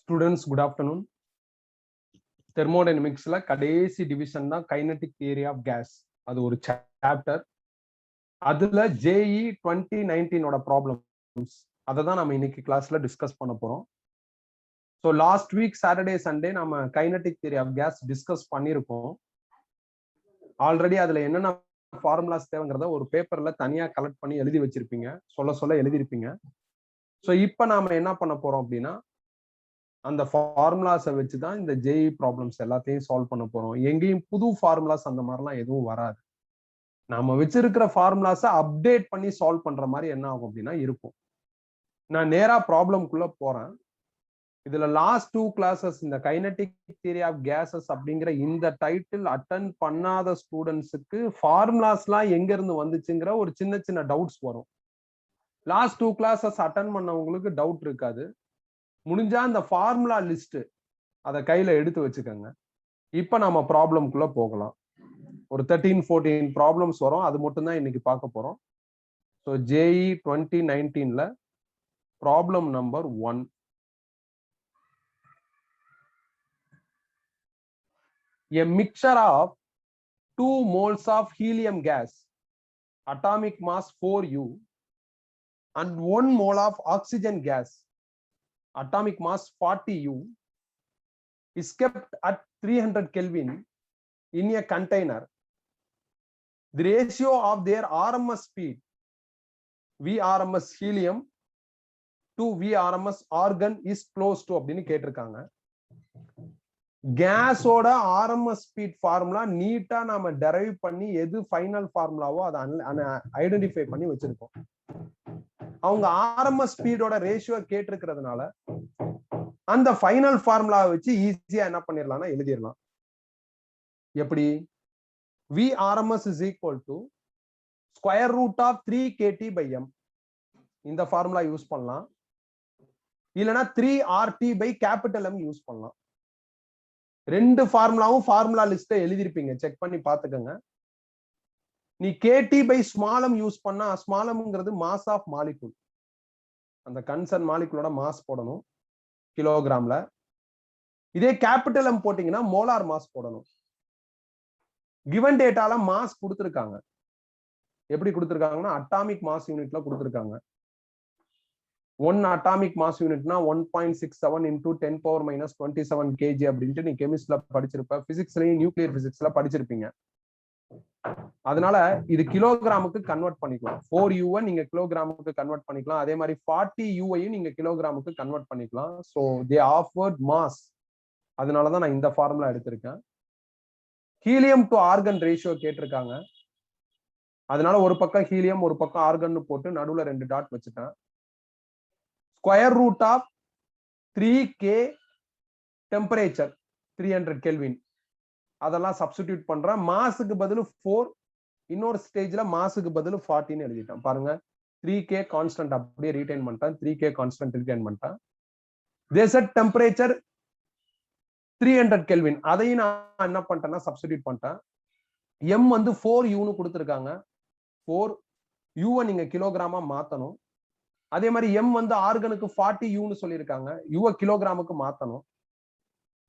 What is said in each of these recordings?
Students, good afternoon. தெர்மோடைனமிக்ஸ்ல கடைசி division தான் kinetic theory of case. அது ஒரு சாப்டர். அதுல JE 2019 ப்ராப்ளம்ஸ் அதை தான் நம்ம இன்னைக்கு கிளாஸ்ல டிஸ்கஸ் பண்ண போறோம். So last week Saturday Sunday நம்ம kinetic theory of gas discuss பண்ணியிருக்கோம். ஆல்ரெடி அதுல என்னென்ன ஃபார்முலாஸ் தேவைங்கிறத ஒரு பேப்பர்ல தனியா கலெக்ட் பண்ணி எழுதி வச்சிருப்பீங்க, சொல்ல எழுதிருப்பீங்க. ஸோ இப்போ நாம என்ன பண்ண போறோம் அப்படின்னா, அந்த ஃபார்முலாஸை வச்சு தான் இந்த JE ப்ராப்ளம்ஸ் எல்லாத்தையும் சால்வ் பண்ண போறோம். எங்கேயும் புது ஃபார்முலாஸ் அந்த மாதிரிலாம் எதுவும் வராது. நாம வச்சிருக்கிற ஃபார்முலாஸை அப்டேட் பண்ணி சால்வ் பண்ற மாதிரி என்ன ஆகும் அப்படின்னா இருக்கும். நான் நேரா ப்ராப்ளம்குள்ள போறேன். இதுல லாஸ்ட் 2 கிளாஸஸ் இந்த கைனடிக் தியரி ஆஃப் கேசஸ் அப்படிங்கிற இந்த டைட்டில் அட்டன் பண்ணாத ஸ்டூடெண்ட்ஸுக்கு ஃபார்முலாஸ்லாம் எங்க இருந்து வந்துச்சுங்கிற ஒரு சின்ன சின்ன டவுட்ஸ் வரும். லாஸ்ட் 2 கிளாஸஸ் அட்டன் பண்ணவங்களுக்கு டவுட் இருக்காது. முடிஞ்சா அந்த ஃபார்முலா லிஸ்ட் அதை கையில எடுத்து வச்சுக்கோங்க. இப்ப நம்ம ப்ராப்ளம்குள்ள போகலாம். ஒரு 13-14 ப்ராப்ளம்ஸ் வரும். அது மட்டும் தான் இன்னைக்கு பார்க்க போறோம். ஸோ JE 2019ல problem number 1. A mixture of 2 moles of helium gas, atomic mass 4U, and 1 mole of oxygen gas, atomic mass 40U, is kept at 300 Kelvin in a container. The ratio of their RMS speed, VRMS helium to VRMS argon is close to அப்படின்னு கேட்டிருக்காங்க. கேஸோட RMS speed formula நீட்டா நாம derive பண்ணி எது final ஃபார்முலாவோ அதை identify பண்ணி வச்சிருக்கோம். அவங்க RMS ஸ்பீடோட ரேஷியோ கேட்டிருக்கிறதுனால அந்த ஃபைனல் ஃபார்முலாவை வச்சு ஈஸியா என்ன பண்ணிடலாம்னா எழுதிடலாம். எப்படி? VRMS is equal to square root of 3 kT by m. இந்த ஃபார்முலா யூஸ் பண்ணலாம். இல்லைன்னா 3RT by capital M use பண்ணலாம். ரெண்டு ஃபார்முலாவும் ஃபார்முலா லிஸ்ட்டை எழுதிருப்பீங்க, செக் பண்ணி பார்த்துக்கோங்க. நீ KT by small m use பண்ணா, ஸ்மால் எம்ங்கிறது மாஸ் ஆஃப் மாலிகுல். அந்த கன்சர்ன் மாலிகுலோட மாஸ் போடணும் கிலோகிராம்ல. இதே கேபிட்டல் M போட்டீங்கன்னா மோலார் மாஸ் போடணும். கிவன் டேட்டால மாஸ் கொடுத்துருக்காங்க. எப்படி கொடுத்துருக்காங்கன்னா அட்டாமிக் மாஸ் யூனிட்ல கொடுத்துருக்காங்க. 1 atomic mass யூனிட்னா 1.67 into 10 power minus 27 kg அப்படின்ட்டு நீ கெமிஸ்ட்ல படிச்சிருப்ப, பிசிக்ஸ்லயும் நியூக்ளியர் பிசிக்ஸ்ல படிச்சிருப்பீங்க. அதனால இது கிலோகிராமுக்கு கன்வெர்ட் பண்ணிக்கலாம். 4U நீங்க கிலோகிராமுக்கு கன்வெர்ட் பண்ணிக்கலாம். அதே மாதிரி 40U நீங்க கிலோகிராமுக்கு கன்வெர்ட் பண்ணிக்கலாம். So they offered mass. அதனாலதான் நான் இந்த ஃபார்முலா எடுத்திருக்கேன். ஹீலியம் டு ஆர்கன் ரேஷியோ கேட்டிருக்காங்க. அதனால ஒரு பக்கம் ஹீலியம் ஒரு பக்கம் ஆர்கன் போட்டு நடுவுல 2 டாட் வச்சுட்டேன். Square root of 3K temperature 300 kelvin அதெல்லாம் சப்ஸ்டிடியூட் பண்றேன். மாஸுக்கு பதில் 4, இன்னொரு ஸ்டேஜ்ல மாஸுக்கு பதில் 40 எழுதிட்டேன். பாருங்க, 3K கான்ஸ்டன்ட் அப்படியே ரீடைன் பண்ணிட்டேன். 3K கான்ஸ்டன்ட் ரீடைன் பண்ணிட்டேன். தேசட் டெம்பரேச்சர் 300 கெல்வின் அதையும் நான் என்ன பண்ணிட்டேன்னா சப்ஸ்டிடியூட் பண்ணிட்டேன். M வந்து 4U கொடுத்துருக்காங்க. 4U நீங்க கிலோகிராமா மாத்தணும். அதே மாதிரி M வந்து ஆர்கனுக்கு 40U சொல்லியிருக்காங்க. U கிலோகிராமுக்கு மாத்தணும்.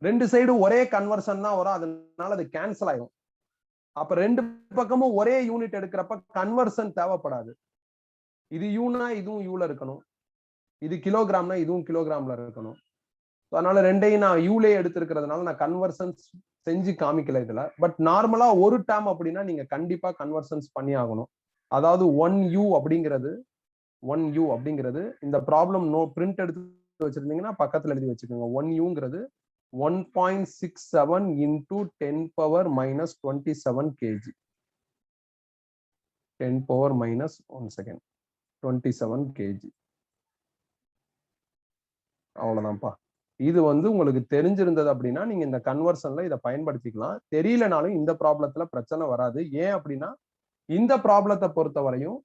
ரெண்டு சைடு ஒரே கன்வர்ஷன் தான் வரும். அதனால அது கேன்சல் ஆயிடும். அப்ப ரெண்டு பக்கமும் ஒரே யூனிட் எடுக்கிறப்ப கன்வர்ஷன் தேவைப்படாது. இது யூனா இதுவும் யூல இருக்கணும், இது கிலோகிராம்னா இதுவும் கிலோகிராம்ல இருக்கணும். அதனால ரெண்டையும் நான் யூலே எடுத்திருக்கிறதுனால நான் கன்வர்ஷன் செஞ்சு காமிக்கல இதுல. பட் நார்மலா ஒரு டேம் அப்படின்னா நீங்க கண்டிப்பா கன்வர்ஷன்ஸ் பண்ணி ஆகணும். அதாவது 1U அப்படிங்கிறது இந்த ப்ராப்ளம் பிரிண்ட் எடுத்து வச்சிருந்தீங்கன்னா பக்கத்துல எழுதி வச்சுக்கோங்க. 1Uங்கிறது 1.67 into 10 power minus 27 kg. 10 power minus 1 second 27 kg. அவ்வளவுதான்ப்பா. இது வந்து உங்களுக்கு தெரிஞ்சிருந்தது அப்படின்னா நீங்க இந்த கன்வர்ஷன்ல இதை பயன்படுத்திக்கலாம். தெரியலனாலும் இந்த ப்ராப்ளத்துல பிரச்சனை வராது. ஏன் அப்படின்னா இந்த ப்ராப்ளத்தை பொறுத்த வரையும்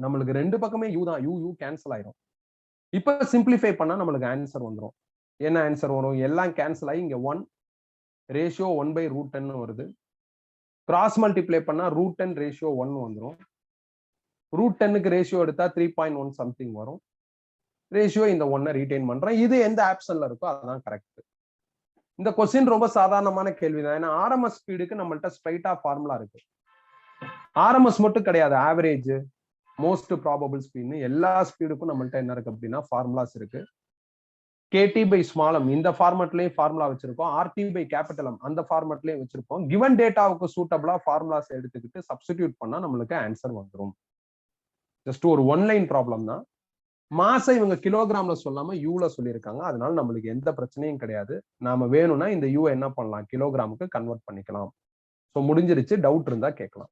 நம்மளுக்கு ரெண்டு பக்கமே யூ தான். யூ கேன்சல் ஆயிரும். இப்ப சிம்பிளிஃபை பண்ணா நம்மளுக்கு ஆன்சர் வந்துடும். என்ன ஆன்சர் வரும்? எல்லாம் கேன்சல் ஆகி இங்க 1 ரேஷியோ 1/√10 வருது. கிராஸ் மல்டிப்ளை பண்ணா √10 ரேஷியோ 1 வந்துடும். √10க்கு ரேஷியோ எடுத்தா 3.1 சம்திங் வரும். ரேஷியோ இந்த 1 ரீடைன் பண்றேன். இது எந்த ஆப்ஷன்ல இருக்கோ அதுதான் கரெக்ட். இந்த கொஸ்டின் ரொம்ப சாதாரணமான கேள்விதான். ஏன்னா ஆர்எம்எஸ் ஸ்பீடுக்கு நம்மள்ட்ட ஸ்ட்ரைட்டா ஃபார்முலா இருக்கு. ஆர்எம்எஸ் மட்டும் கிடையாது, ஆவரேஜ், மோஸ்ட் ப்ராபபிள் ஸ்பீட்னு எல்லா ஸ்பீடுக்கும் நம்மள்ட்ட என்ன இருக்கு அப்படின்னா ஃபார்முலாஸ் இருக்கு. KT by small m இந்த ஃபார்மட்லயும் ஃபார்முலா வச்சிருக்கோம். RT by capital M அந்த ஃபார்மட்லயும் வச்சிருக்கோம். கிவன் டேட்டாவுக்கு சூட்டபிளா ஃபார்முலாஸ் எடுத்துக்கிட்டு சப்ஸ்டிடியூட் பண்ணா நம்மளுக்கு ஆன்சர் வந்துடும். ஜஸ்ட் ஒரு ஒன் லைன் ப்ராப்ளம் தான். மாசை இவங்க கிலோகிராம்ல சொல்லாம யூல சொல்லியிருக்காங்க. அதனால நம்மளுக்கு எந்த பிரச்சனையும் கிடையாது. நாம வேணும்னா இந்த யூ என்ன பண்ணலாம், கிலோகிராமுக்கு கன்வெர்ட் பண்ணிக்கலாம். ஸோ முடிஞ்சிருச்சு. டவுட் இருந்தா கேட்கலாம்.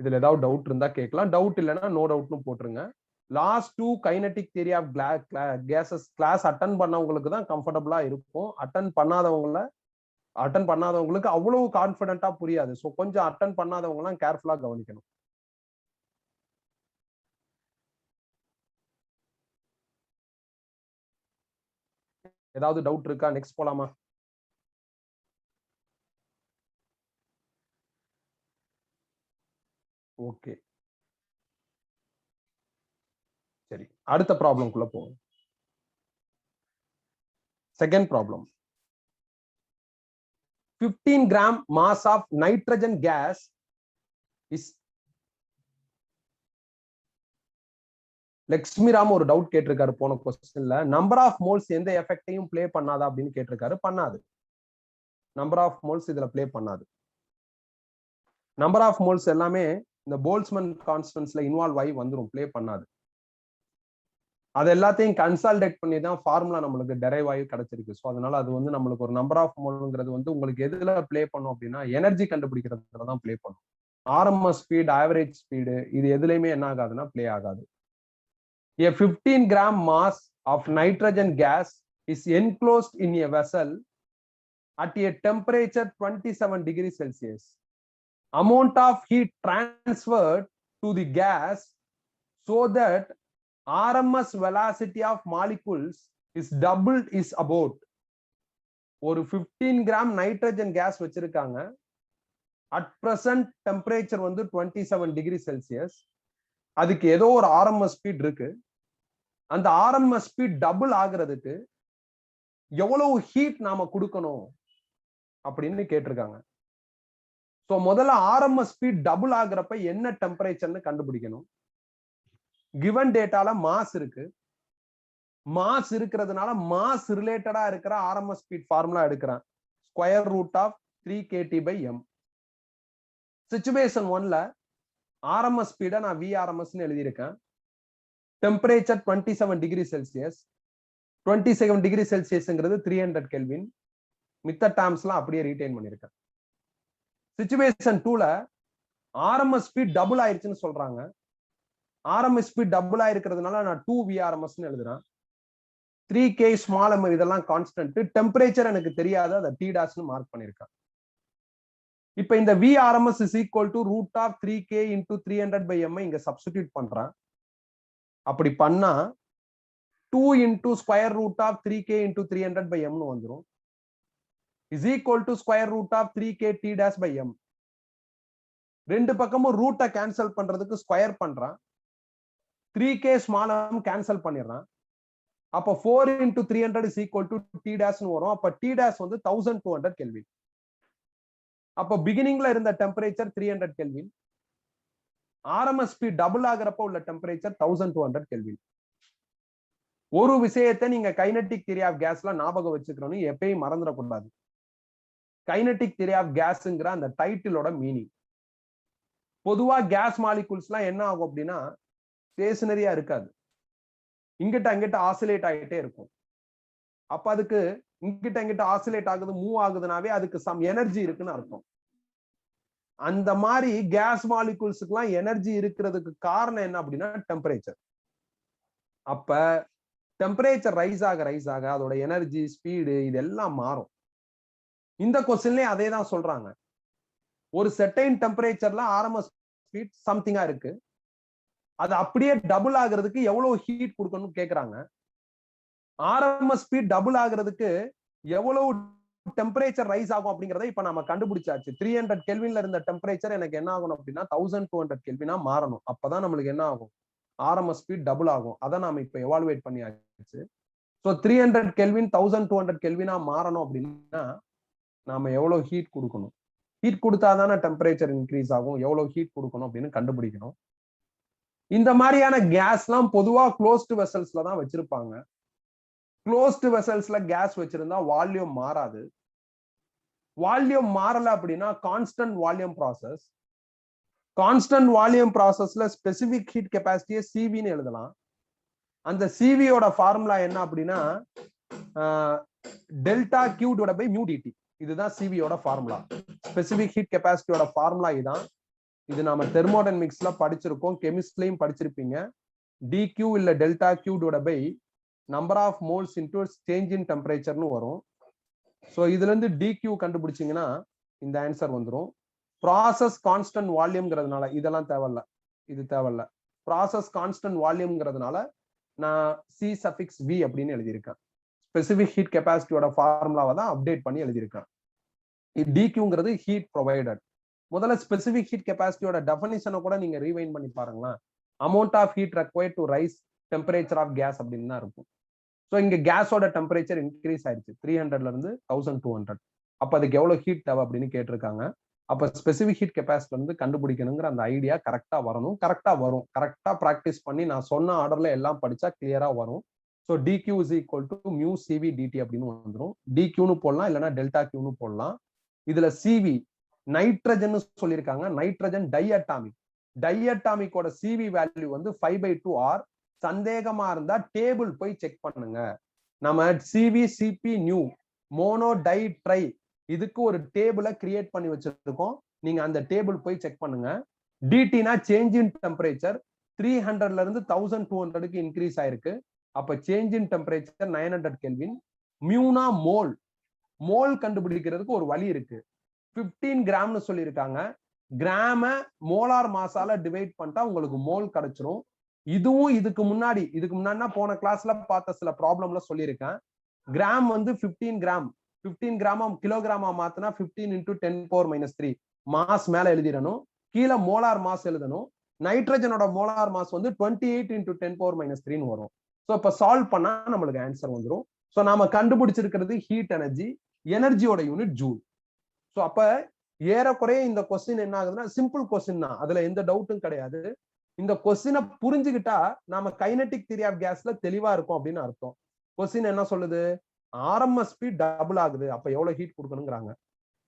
இதுல ஏதாவது டவுட் இருந்தா கேட்கலாம். டவுட் இல்லைன்னா நோ டவுட்னு போட்டுருங்க. Last 2 kinetic theory of gases class attend பண்ணவங்களுக்கு தான் கம்ஃபர்டபுளா இருக்கும். அட்டன் பண்ணாதவங்களுக்கு அவ்வளவு கான்பிடென்ட்டா புரியாது. ஸோ கொஞ்சம் அட்டன் பண்ணாதவங்க எல்லாம் கேர்ஃபுல்லா கவனிக்கணும். ஏதாவது டவுட் இருக்கா? நெக்ஸ்ட் போலாமா? ஓகே, சரி, அடுத்த ப்ராப்ளம்குள்ள போவோம். Second problem. 15 gram mass of nitrogen gas is லட்சுமிராம் ஒரு டவுட் கேட்டிருக்காரு போன கொஸ்டின்ல. நம்பர் ஆஃப் மோல்ஸ் எந்த எஃபெக்டையும் பிளே பண்ணாதா அப்படின்னு கேட்டிருக்காரு. பண்ணாது. நம்பர் ஆஃப் மோல்ஸ் இதுல பிளே பண்ணாது. நம்பர் ஆஃப் மோல்ஸ் எல்லாமே இந்த போல்ட்ஸ்மேன் கான்ஸ்டன்ட்ஸ்ல இன்வால்வ் ஆகி வந்துரும், பிளே பண்ணாது. அது எல்லாத்தையும் கன்சால்டேட் பண்ணி தான் ஃபார்முலா நம்மளுக்கு டெரைவ் ஆகி கிடைச்சிருக்கு. ஸோ அதனால அது வந்து நம்மளுக்கு ஒரு நம்பர் ஆஃப் மோல்ங்கிறது வந்து உங்களுக்கு எதுல பிளே பண்ணும் அப்படின்னா எனர்ஜி கண்டுபிடிக்கிறதுல தான் பிளே பண்ணும். ஆர்எம்எஸ் ஸ்பீட், ஆவரேஜ் ஸ்பீடு இது எதுலையுமே என்ன ஆகாதுன்னா பிளே ஆகாது. A 15 gram mass of nitrogen gas is enclosed in a vessel at a temperature 27 degrees Celsius. Amount of heat transferred to the gas so that RMS velocity of molecules is doubled is about. ஒரு 15 gram nitrogen gas வச்சிருக்காங்க. At present temperature வந்து 27 degree Celsius. அதுக்கு ஏதோ ஒரு RMS speed இருக்கு. அந்த RMS speed double ஆகுறதுக்கு எவ்வளவு ஹீட் நாம கொடுக்கணும் அப்படின்னு கேட்டிருக்காங்க. சோ முதல்ல RMS ஸ்பீட் டபுள் ஆகுறப்ப என்ன டெம்பரேச்சர்னு கண்டுபிடிக்கணும். கிவன் டேட்டால மாஸ் இருக்கு. மாஸ் இருக்கிறதுனால மாஸ் ரிலேட்டடா இருக்கிற RMS ஸ்பீட் ஃபார்முலா எடுக்கிறேன். Square root of 3 kT by m. Situation 1ல RMS ஸ்பீட நான் VRMS எழுதியிருக்கேன். Temperature 27 degree Celsius. 27 டிகிரி செல்சியஸ்ங்கிறது 300 கெல்வின். மித்த டேர்ம்ஸ்லாம் அப்படியே ரீடைன் பண்ணியிருக்கேன். சிச்சுவேஷன் 2ல RMS ஸ்பீட் டபுள் ஆயிருச்சுன்னு சொல்றாங்க. RMS ஸ்பீட் டபுள் ஆயிருக்கிறதுனால நான் 2 VRMS எழுதுறேன். 3K ஸ்மால் m இதெல்லாம் கான்ஸ்டன்ட். டெம்பரேச்சர் எனக்கு தெரியாது, அதை T டாஷ்னு மார்க் பண்ணியிருக்கேன். இப்ப இந்த VRMS is equal to root of 3K into 300 by m இங்க சப்ஸ்டிடியூட் பண்றேன். அப்படி பண்ணா 2 into square root of 3K into 300 by m வந்துரும். is equal to square root of 3K T dash by m. ரெண்டு பக்கமும் ரூட்டை கேன்சல் பண்றதுக்கு square பண்றான். 3K ஸ்மால் m கேன்சல் பண்ணிடுறான். அப்ப 4 into 300 is equal to T dash வரும். அப்ப T dash வந்து 1200 கெல்வின். அப்ப பிகினிங்ல இருந்த temperature 300 Kelvin. RMS speed double ஆகிறப்ப உள்ள டெம்பரேச்சர் 1200 கெல்வின். ஒரு விஷயத்தை நீங்க கைனடிக் தியரி ஆஃப் கேஸ்ல ஞாபகம் வச்சுக்கணும், எப்பயும் மறந்துடக்கூடாது. கைனடிக் தியரி ஆஃப் கேஸ்ங்கிற அந்த டைட்டிலோட மீனிங். பொதுவா கேஸ் மாலிகூல்ஸ் எல்லாம் என்ன ஆகும் அப்படின்னா ஸ்டேஷனரியா இருக்காது, இங்கிட்ட அங்கிட்ட ஆசிலேட் ஆகிட்டே இருக்கும். அப்ப அதுக்கு இங்கிட்ட அங்கிட்ட ஆசிலேட் ஆகுது, மூவ் ஆகுதுனாவே அதுக்கு சம் எனர்ஜி இருக்குன்னு அர்த்தம். அந்த மாதிரி கேஸ் மாலிகூல்ஸுக்கு எல்லாம் எனர்ஜி இருக்கிறதுக்கு காரணம் என்ன அப்படின்னா டெம்பரேச்சர். அப்ப டெம்பரேச்சர் ரைஸ் ஆக அதோட எனர்ஜி, ஸ்பீடு இதெல்லாம் மாறும். இந்த கொஸ்டின்லயே அதே தான் சொல்றாங்க. ஒரு செர்டைன் டெம்பரேச்சர்ல RMS ஸ்பீட் சம்திங்கா இருக்கு, அது அப்படியே டபுள் ஆகுறதுக்கு எவ்வளவு ஹீட் கொடுக்கணும்னு கேக்குறாங்க. RMS ஸ்பீட் டபுள் ஆகுறதுக்கு எவ்வளவு டெம்பரேச்சர் ரைஸ் ஆகும் அப்படிங்கறத இப்ப நம்ம கண்டுபிடிச்சாச்சு. 300 கெல்வின்ல இருந்த டெம்பரேச்சர் எனக்கு என்ன ஆகணும் அப்படின்னா 1200 கெல்வினா மாறணும். அப்பதான் நம்மளுக்கு என்ன ஆகும், ஆர்எம்எஸ் ஸ்பீட் டபுள் ஆகும். அதை நாம இப்ப எவாலுவேட் பண்ணி ஆச்சு. ஸோ 300 கெல்வின் 1200 கெல்வினா மாறணும் அப்படின்னா நாம எவ்வளவு ஹீட் கொடுக்கணும், ஹீட் கொடுத்தாதானே டெம்பரேச்சர் இன்க்ரீஸ் ஆகும், எவ்வளவு ஹீட் கொடுக்கணும் அப்படின்னு கண்டுபிடிக்கணும். இந்த மாதிரியான கேஸ் எல்லாம் பொதுவா க்ளோஸ்டு வெசல்ஸ்ல தான் வச்சிருப்பாங்க. க்ளோஸ்டு வெசல்ஸ்ல கேஸ் வச்சிருந்தா வால்யூம் மாறாது. வால்யூம் மாறல அப்படின்னா constant volume process. Constant volume ப்ராசஸ்ல ஸ்பெசிபிக் ஹீட் கெப்பாசிட்டியை சிவின்னு எழுதலாம். அந்த சிவியோட ஃபார்முலா என்ன அப்படின்னா delta Q divided by mu dT. இதுதான் சிவியோட ஃபார்முலா. ஸ்பெசிபிக் ஹீட் கெப்பாசிட்டியோட ஃபார்முலா இதுதான். இது நாம தெர்மோடைனமிக்ஸ்ல படிச்சிருக்கோம், கெமிஸ்ட்ரிலையும் படிச்சிருப்பீங்க. டிக்யூ இல்ல delta Q divided by number of moles into change in டெம்பரேச்சர்னு வரும். ஸோ இதுல இருந்து டிக்யூ கண்டுபிடிச்சிங்கன்னா இந்த ஆன்சர் வந்துடும். ப்ராசஸ் கான்ஸ்டன்ட் வால்யூம்ங்கிறதுனால இதெல்லாம் தேவையில்ல, இது தேவையில்ல. ப்ராசஸ் கான்ஸ்டன்ட் வால்யூம்ங்கிறதுனால நான் சி சஃபிக்ஸ் வி அப்படின்னு எழுதியிருக்கேன். ஸ்பெசிபிக் ஹீட் கெப்பாசிட்டியோட ஃபார்முலாவை தான் அப்டேட் பண்ணி எழுதியிருக்கேன். டிக்யூங்கிறது ஹீட் ப்ரொவைடட். முதல்ல ஸ்பெசிபிக் ஹீட் கெப்பாசிட்டியோட டெஃபினிஷனை கூட நீங்க ரீவைண்ட் பண்ணி பாருங்களேன். Amount of heat required to raise temperature of gas அப்படின்னு தான் இருக்கும். ஸோ இங்க கேஸோட டெம்பரேச்சர் இன்க்ரீஸ் ஆயிடுச்சு 300ல இருந்து 1200. அப்ப அதுக்கு எவ்வளவு ஹீட் தேவை அப்படின்னு கேட்டிருக்காங்க. அப்ப ஸ்பெசிபிக் ஹீட் கெப்பாசிட்டி வந்து கண்டுபிடிக்கணுங்கிற அந்த ஐடியா கரெக்டா வரணும். கரெக்டா வரும். கரெக்டா ப்ராக்டிஸ் பண்ணி நான் சொன்ன ஆர்டர்ல எல்லாம் படிச்சா கிளியரா வரும். So dQ is equal to mu Cv dT அப்படின்னு வந்துடும். டிக்யூன்னு போடலாம், இல்லைன்னா டெல்டா கியூன்னு போடலாம். இதுல சிவி நைட்ரஜன் சொல்லியிருக்காங்க. Nitrogen di atomic. டை அட்டாமிக்கோட சிவி வேல்யூ வந்து 5/2R. சந்தேகமா இருந்தா டேபிள் போய் செக் பண்ணுங்க. நம்ம Cv Cp nu mono di tri இதுக்கு ஒரு டேபிளை கிரியேட் பண்ணி வச்சிருக்கோம். நீங்க அந்த டேபிள் போய் செக் பண்ணுங்க. டிடினா சேஞ்ச் இன் டெம்பரேச்சர் 300ல இருந்து 1200க்கு இன்க்ரீஸ் ஆயிருக்கு. அப்ப சேஞ்ச் இன் டெம்பரேச்சர் 900 கெல்வின். மியூனா மோல். மோல் கண்டுபிடிக்கிறதுக்கு ஒரு வழி இருக்கு. 15 கிராம்னு சொல்லியிருக்காங்க. கிராம மோலார் மாசால டிவைட் பண்ணிட்டா உங்களுக்கு மோல் கிடைச்சிரும். இதுவும் இதுக்கு முன்னாடினா போன கிளாஸ்ல பார்த்த சில ப்ராப்ளம்ல சொல்லியிருக்கேன். கிராம் வந்து 15 கிராம் 15 கிராமா கிலோகிராமா மாத்தினா 15 into 10⁻³ மாஸ் மேல எழுதிடணும். கீழே மோலார் மாஸ் எழுதணும். நைட்ரஜனோட மோலார் மாஸ் வந்து 28 into 10⁻³ வரும். ஸோ இப்ப சால்வ் பண்ணா நம்மளுக்கு ஆன்சர் வந்துடும். ஸோ நாம கண்டுபிடிச்சிருக்கிறது ஹீட் எனர்ஜி. எனர்ஜியோட யூனிட் ஜூல். ஸோ அப்ப ஏறக்குறைய இந்த கொஸ்டின் என்ன ஆகுதுன்னா சிம்பிள் கொஸ்டின் தான், அதுல எந்த டவுட்டும் கிடையாது. இந்த கொஸ்டினை புரிஞ்சுக்கிட்டா நாம கைனடிக் தியரி ஆஃப் கேஸ்ல தெளிவா இருக்கும் அப்படின்னு அர்த்தம். கொஸ்டின் என்ன சொல்லுது? ஆர்எம்எஸ் ஸ்பீட் டபுள் ஆகுது, அப்ப எவ்வளவு ஹீட் கொடுக்கணுங்கிறாங்க.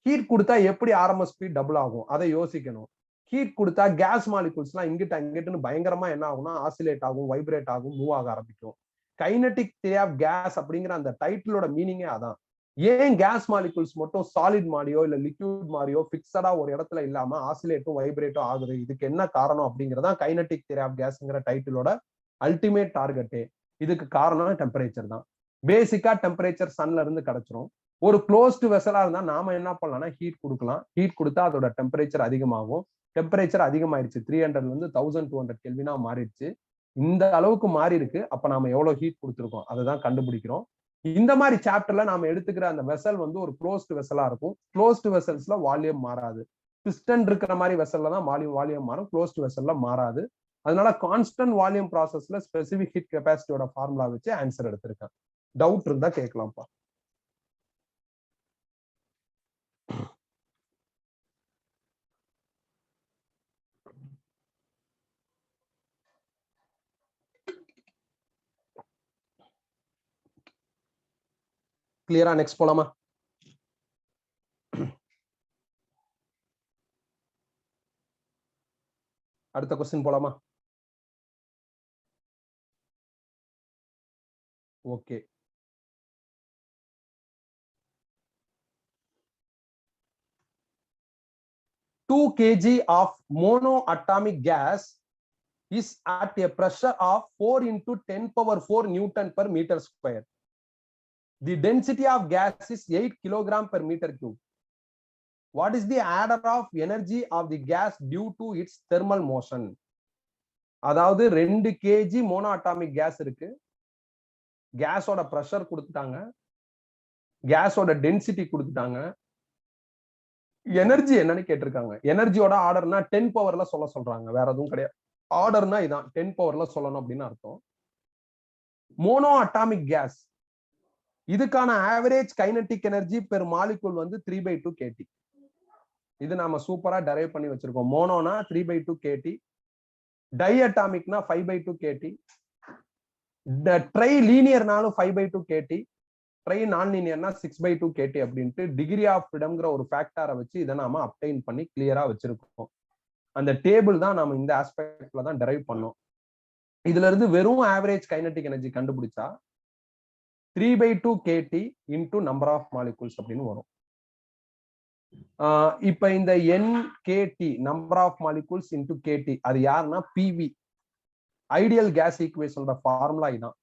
ஹீட் கொடுத்தா எப்படி ஆர்எம்எஸ் ஸ்பீட் டபுள் ஆகும் அதை யோசிக்கணும். ஹீட் கொடுத்தா கேஸ் மாலிகூல்ஸ் எல்லாம் இங்கிட்ட அங்கிட்டுன்னு பயங்கரமா என்ன ஆகும்னா ஆசிலேட் ஆகும், வைப்ரேட் ஆகும், மூவ் ஆக ஆரம்பிக்கும். கைனடிக் தியரி ஆஃப் கேஸ் அப்படிங்கிற அந்த டைட்டிலோட மீனிங்கே அதான். ஏன் கேஸ் மாலிகூல்ஸ் மட்டும் சாலிட் மாதிரியோ இல்ல லிக்விட் மாதிரியோ பிக்சடா ஒரு இடத்துல இல்லாம ஆசிலேட்டும் வைப்ரேட்டும் ஆகுது, இதுக்கு என்ன காரணம் அப்படிங்கறதா கைனடிக் தியரி ஆஃப் கேஸ்ங்கிற டைட்டிலோட அல்டிமேட் டார்கெட்டே. இதுக்கு காரணம் டெம்பரேச்சர் தான். பேசிக்கா டெம்பரேச்சர் சன்ல இருந்து கிடைச்சிரும். ஒரு க்ளோஸ்டு வெசலா இருந்தா நாம என்ன பண்ணலாம்னா ஹீட் கொடுக்கலாம். ஹீட் கொடுத்தா அதோட டெம்பரேச்சர் அதிகமாகும். டெம்பரேச்சர் அதிகமாயிருச்சு, 300ல இருந்து 1200 கெல்வினா மாறிடுச்சு. இந்த அளவுக்கு மாறி இருக்கு. அப்ப நாம எவ்வளவு ஹீட் கொடுத்துருக்கோம் அதுதான் கண்டுபிடிக்கிறோம். இந்த மாதிரி சாப்டர்ல நாம எடுத்துக்கிற அந்த வெசல் வந்து ஒரு க்ளோஸ்டு வெசலா இருக்கும். க்ளோஸ்டு வெசல்ஸ்ல வால்யூம் மாறாது. பிஸ்டன் இருக்கிற மாதிரி வெசல்ல தான் வால்யூம் மாறும், க்ளோஸ்டு வெசல்ல மாறாது. அதனால கான்ஸ்டன்ட் வால்யூம் ப்ராசஸ்ல ஸ்பெசிபிக் ஹீட் கெப்பாசிட்டியோட ஃபார்முலா வச்சு ஆன்சர் எடுத்திருக்கேன். டவுட் இருந்தா கேட்கலாம்ப்பா. கிளியரா? நெக்ஸ்ட் போலாமா? அடுத்த क्वेश्चन போலாமா? Okay. Two kg of monoatomic gas is at a pressure of 4 into 10⁴ Newton per meter square. The density of gas is 8 kilogram per meter cube. What is the order of energy of the gas due to its thermal motion? அதாவது 2 kg மோனோஅட்டாமிக் case இருக்கு. கேஸோட pressure கொடுத்துட்டாங்க, கேஸோட density கொடுத்துட்டாங்க, energy என்னன்னு கேட்டிருக்காங்க. எனர்ஜியோட ஆர்டர்னா 10 பவர்ல சொல்ல சொல்றாங்க, வேற எதுவும் கிடையாது. ஆர்டர்னா இதான் 10 பவர்ல சொல்லணும் அப்படின்னு அர்த்தம். மோனோ அட்டாமிக் கேஸ், இதுக்கான average kinetic energy per molecule வந்து 3/2 kT. இது நாம சூப்பரா டெரைவ் பண்ணி வச்சிருக்கோம். மோனோனா 3/2 kT, டை அட்டாமிக்னா 5/2 kT, ட்ரை லீனியர்னாலும் 5/2 kT, ட்ரை நான் லீனியர்னா 6/2 kT அப்படின்ட்டு டிகிரி ஆஃப் ஃப்ரீடம்ங்கிற ஒரு ஃபேக்டரை வச்சு இதை நாம அப்டைன் பண்ணி கிளியரா வச்சிருக்கோம். அந்த டேபிள் தான் நாம இந்த ஆஸ்பெக்ட்ல தான் டெரைவ் பண்ணோம். இதுல இருந்து வெறும் ஆவரேஜ் கைனடிக் எனர்ஜி கண்டுபிடிச்சா 3/2 kT into number of molecules அப்படின்னு வரும். இப்ப இந்த NKT number of molecules into KT அது யாருன்னா PV, ஐடியல் கேஸ் ஈக்குவேஷனோட ஃபார்முலா இதான்.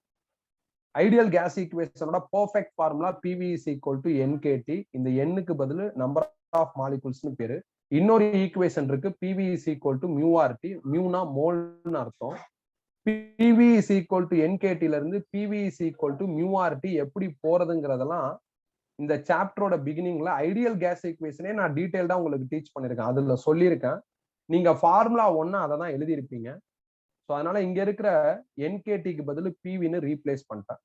ஐடியல் கேஸ் ஈக்குவேஷனோட perfect formula PV is equal to NKT. இந்த எண்ணுக்கு பதில் நம்பர் ஆஃப் மாலிகூல்ஸ்னு பேரு. இன்னொரு ஈக்குவேஷன் இருக்கு, PV is equal to μRT. மியூனா மோல்னு அர்த்தம். PV is equal to NKT ல இருந்து PV is equal to μRT எப்படி போறதுங்கிறதெல்லாம் இந்த சாப்டரோட பிகினிங்ல ஐடியல் கேஸ் ஈக்குவேஷனே நான் டீடைல்டா உங்களுக்கு டீச் பண்ணிருக்கேன். அதுல சொல்லியிருக்கேன். நீங்க ஃபார்முலா 1 அதை தான் எழுதியிருப்பீங்க. ஸோ அதனால இங்க இருக்கிற NKTக்கு பதில் PVன்னு ரீப்ளேஸ் பண்ணிட்டேன்.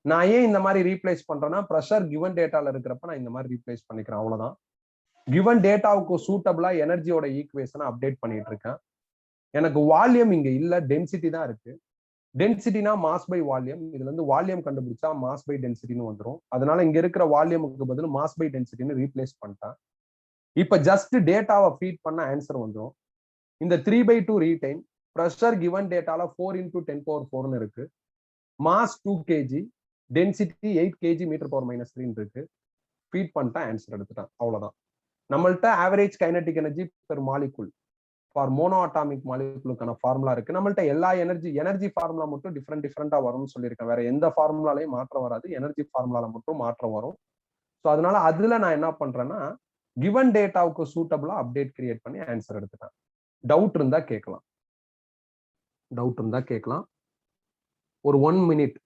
நான் ஏன் இந்த மாதிரி ரீப்ளேஸ் பண்றேன்னா, ப்ரெஷர் கிவன் டேட்டால இருக்கிறப்ப நான் இந்த மாதிரி ரீப்ளேஸ் பண்ணிக்கிறேன், அவ்வளவுதான். கிவன் டேட்டாவுக்கு சூட்டபிளா எனர்ஜியோட ஈக்குவேஷனை அப்டேட் பண்ணிட்டு இருக்கேன். எனக்கு வால்யூம் இங்க இல்ல, டென்சிட்டி தான் இருக்கு. டென்சிட்டினா மாஸ் பை வால்யூம். இதுல இருந்து வால்யூம் கண்டுபிடிச்சா மாஸ் பை டென்சிட்டின்னு வந்துடும். அதனால இங்க இருக்கிற வால்யூமுக்கு பதில் மாஸ் பை டென்சிட்டின்னு ரீப்ளேஸ் பண்ணிட்டேன். இப்ப ஜஸ்ட் டேட்டாவை ஃபீட் பண்ண ஆன்சர் வந்துடும். இந்த 3/2 ரீடைன், ப்ரெஷர் கிவன் டேட்டால 4 × 10⁴ இருக்கு, mass 2 kg, density 8 kg m/-3 இருக்கு. ஃபீட் பண்ணிட்டேன், ஆன்சர் எடுத்துட்டேன், அவ்வளவுதான். நம்மள்ட்ட average kinetic energy per molecule for mono atomic மாலிகூலுக்கான ஃபார்முலா இருக்கு. நம்மள்ட்ட எல்லா எனர்ஜி ஃபார்முலா மட்டும் டிஃப்ரெண்டா வரும்னு சொல்லியிருக்கேன். வேற எந்த ஃபார்முலாலையும் மாற்றம் வராது, எனர்ஜி ஃபார்முலால மட்டும் மாற்றம் வரும். ஸோ அதனால அதுல நான் என்ன பண்றேன்னா, கிவன் டேட்டாவுக்கு சூட்டபிளா அப்டேட் கிரியேட் பண்ணி ஆன்சர் எடுத்துட்டேன். டவுட் இருந்தா கேட்கலாம். ஒரு 1 minute.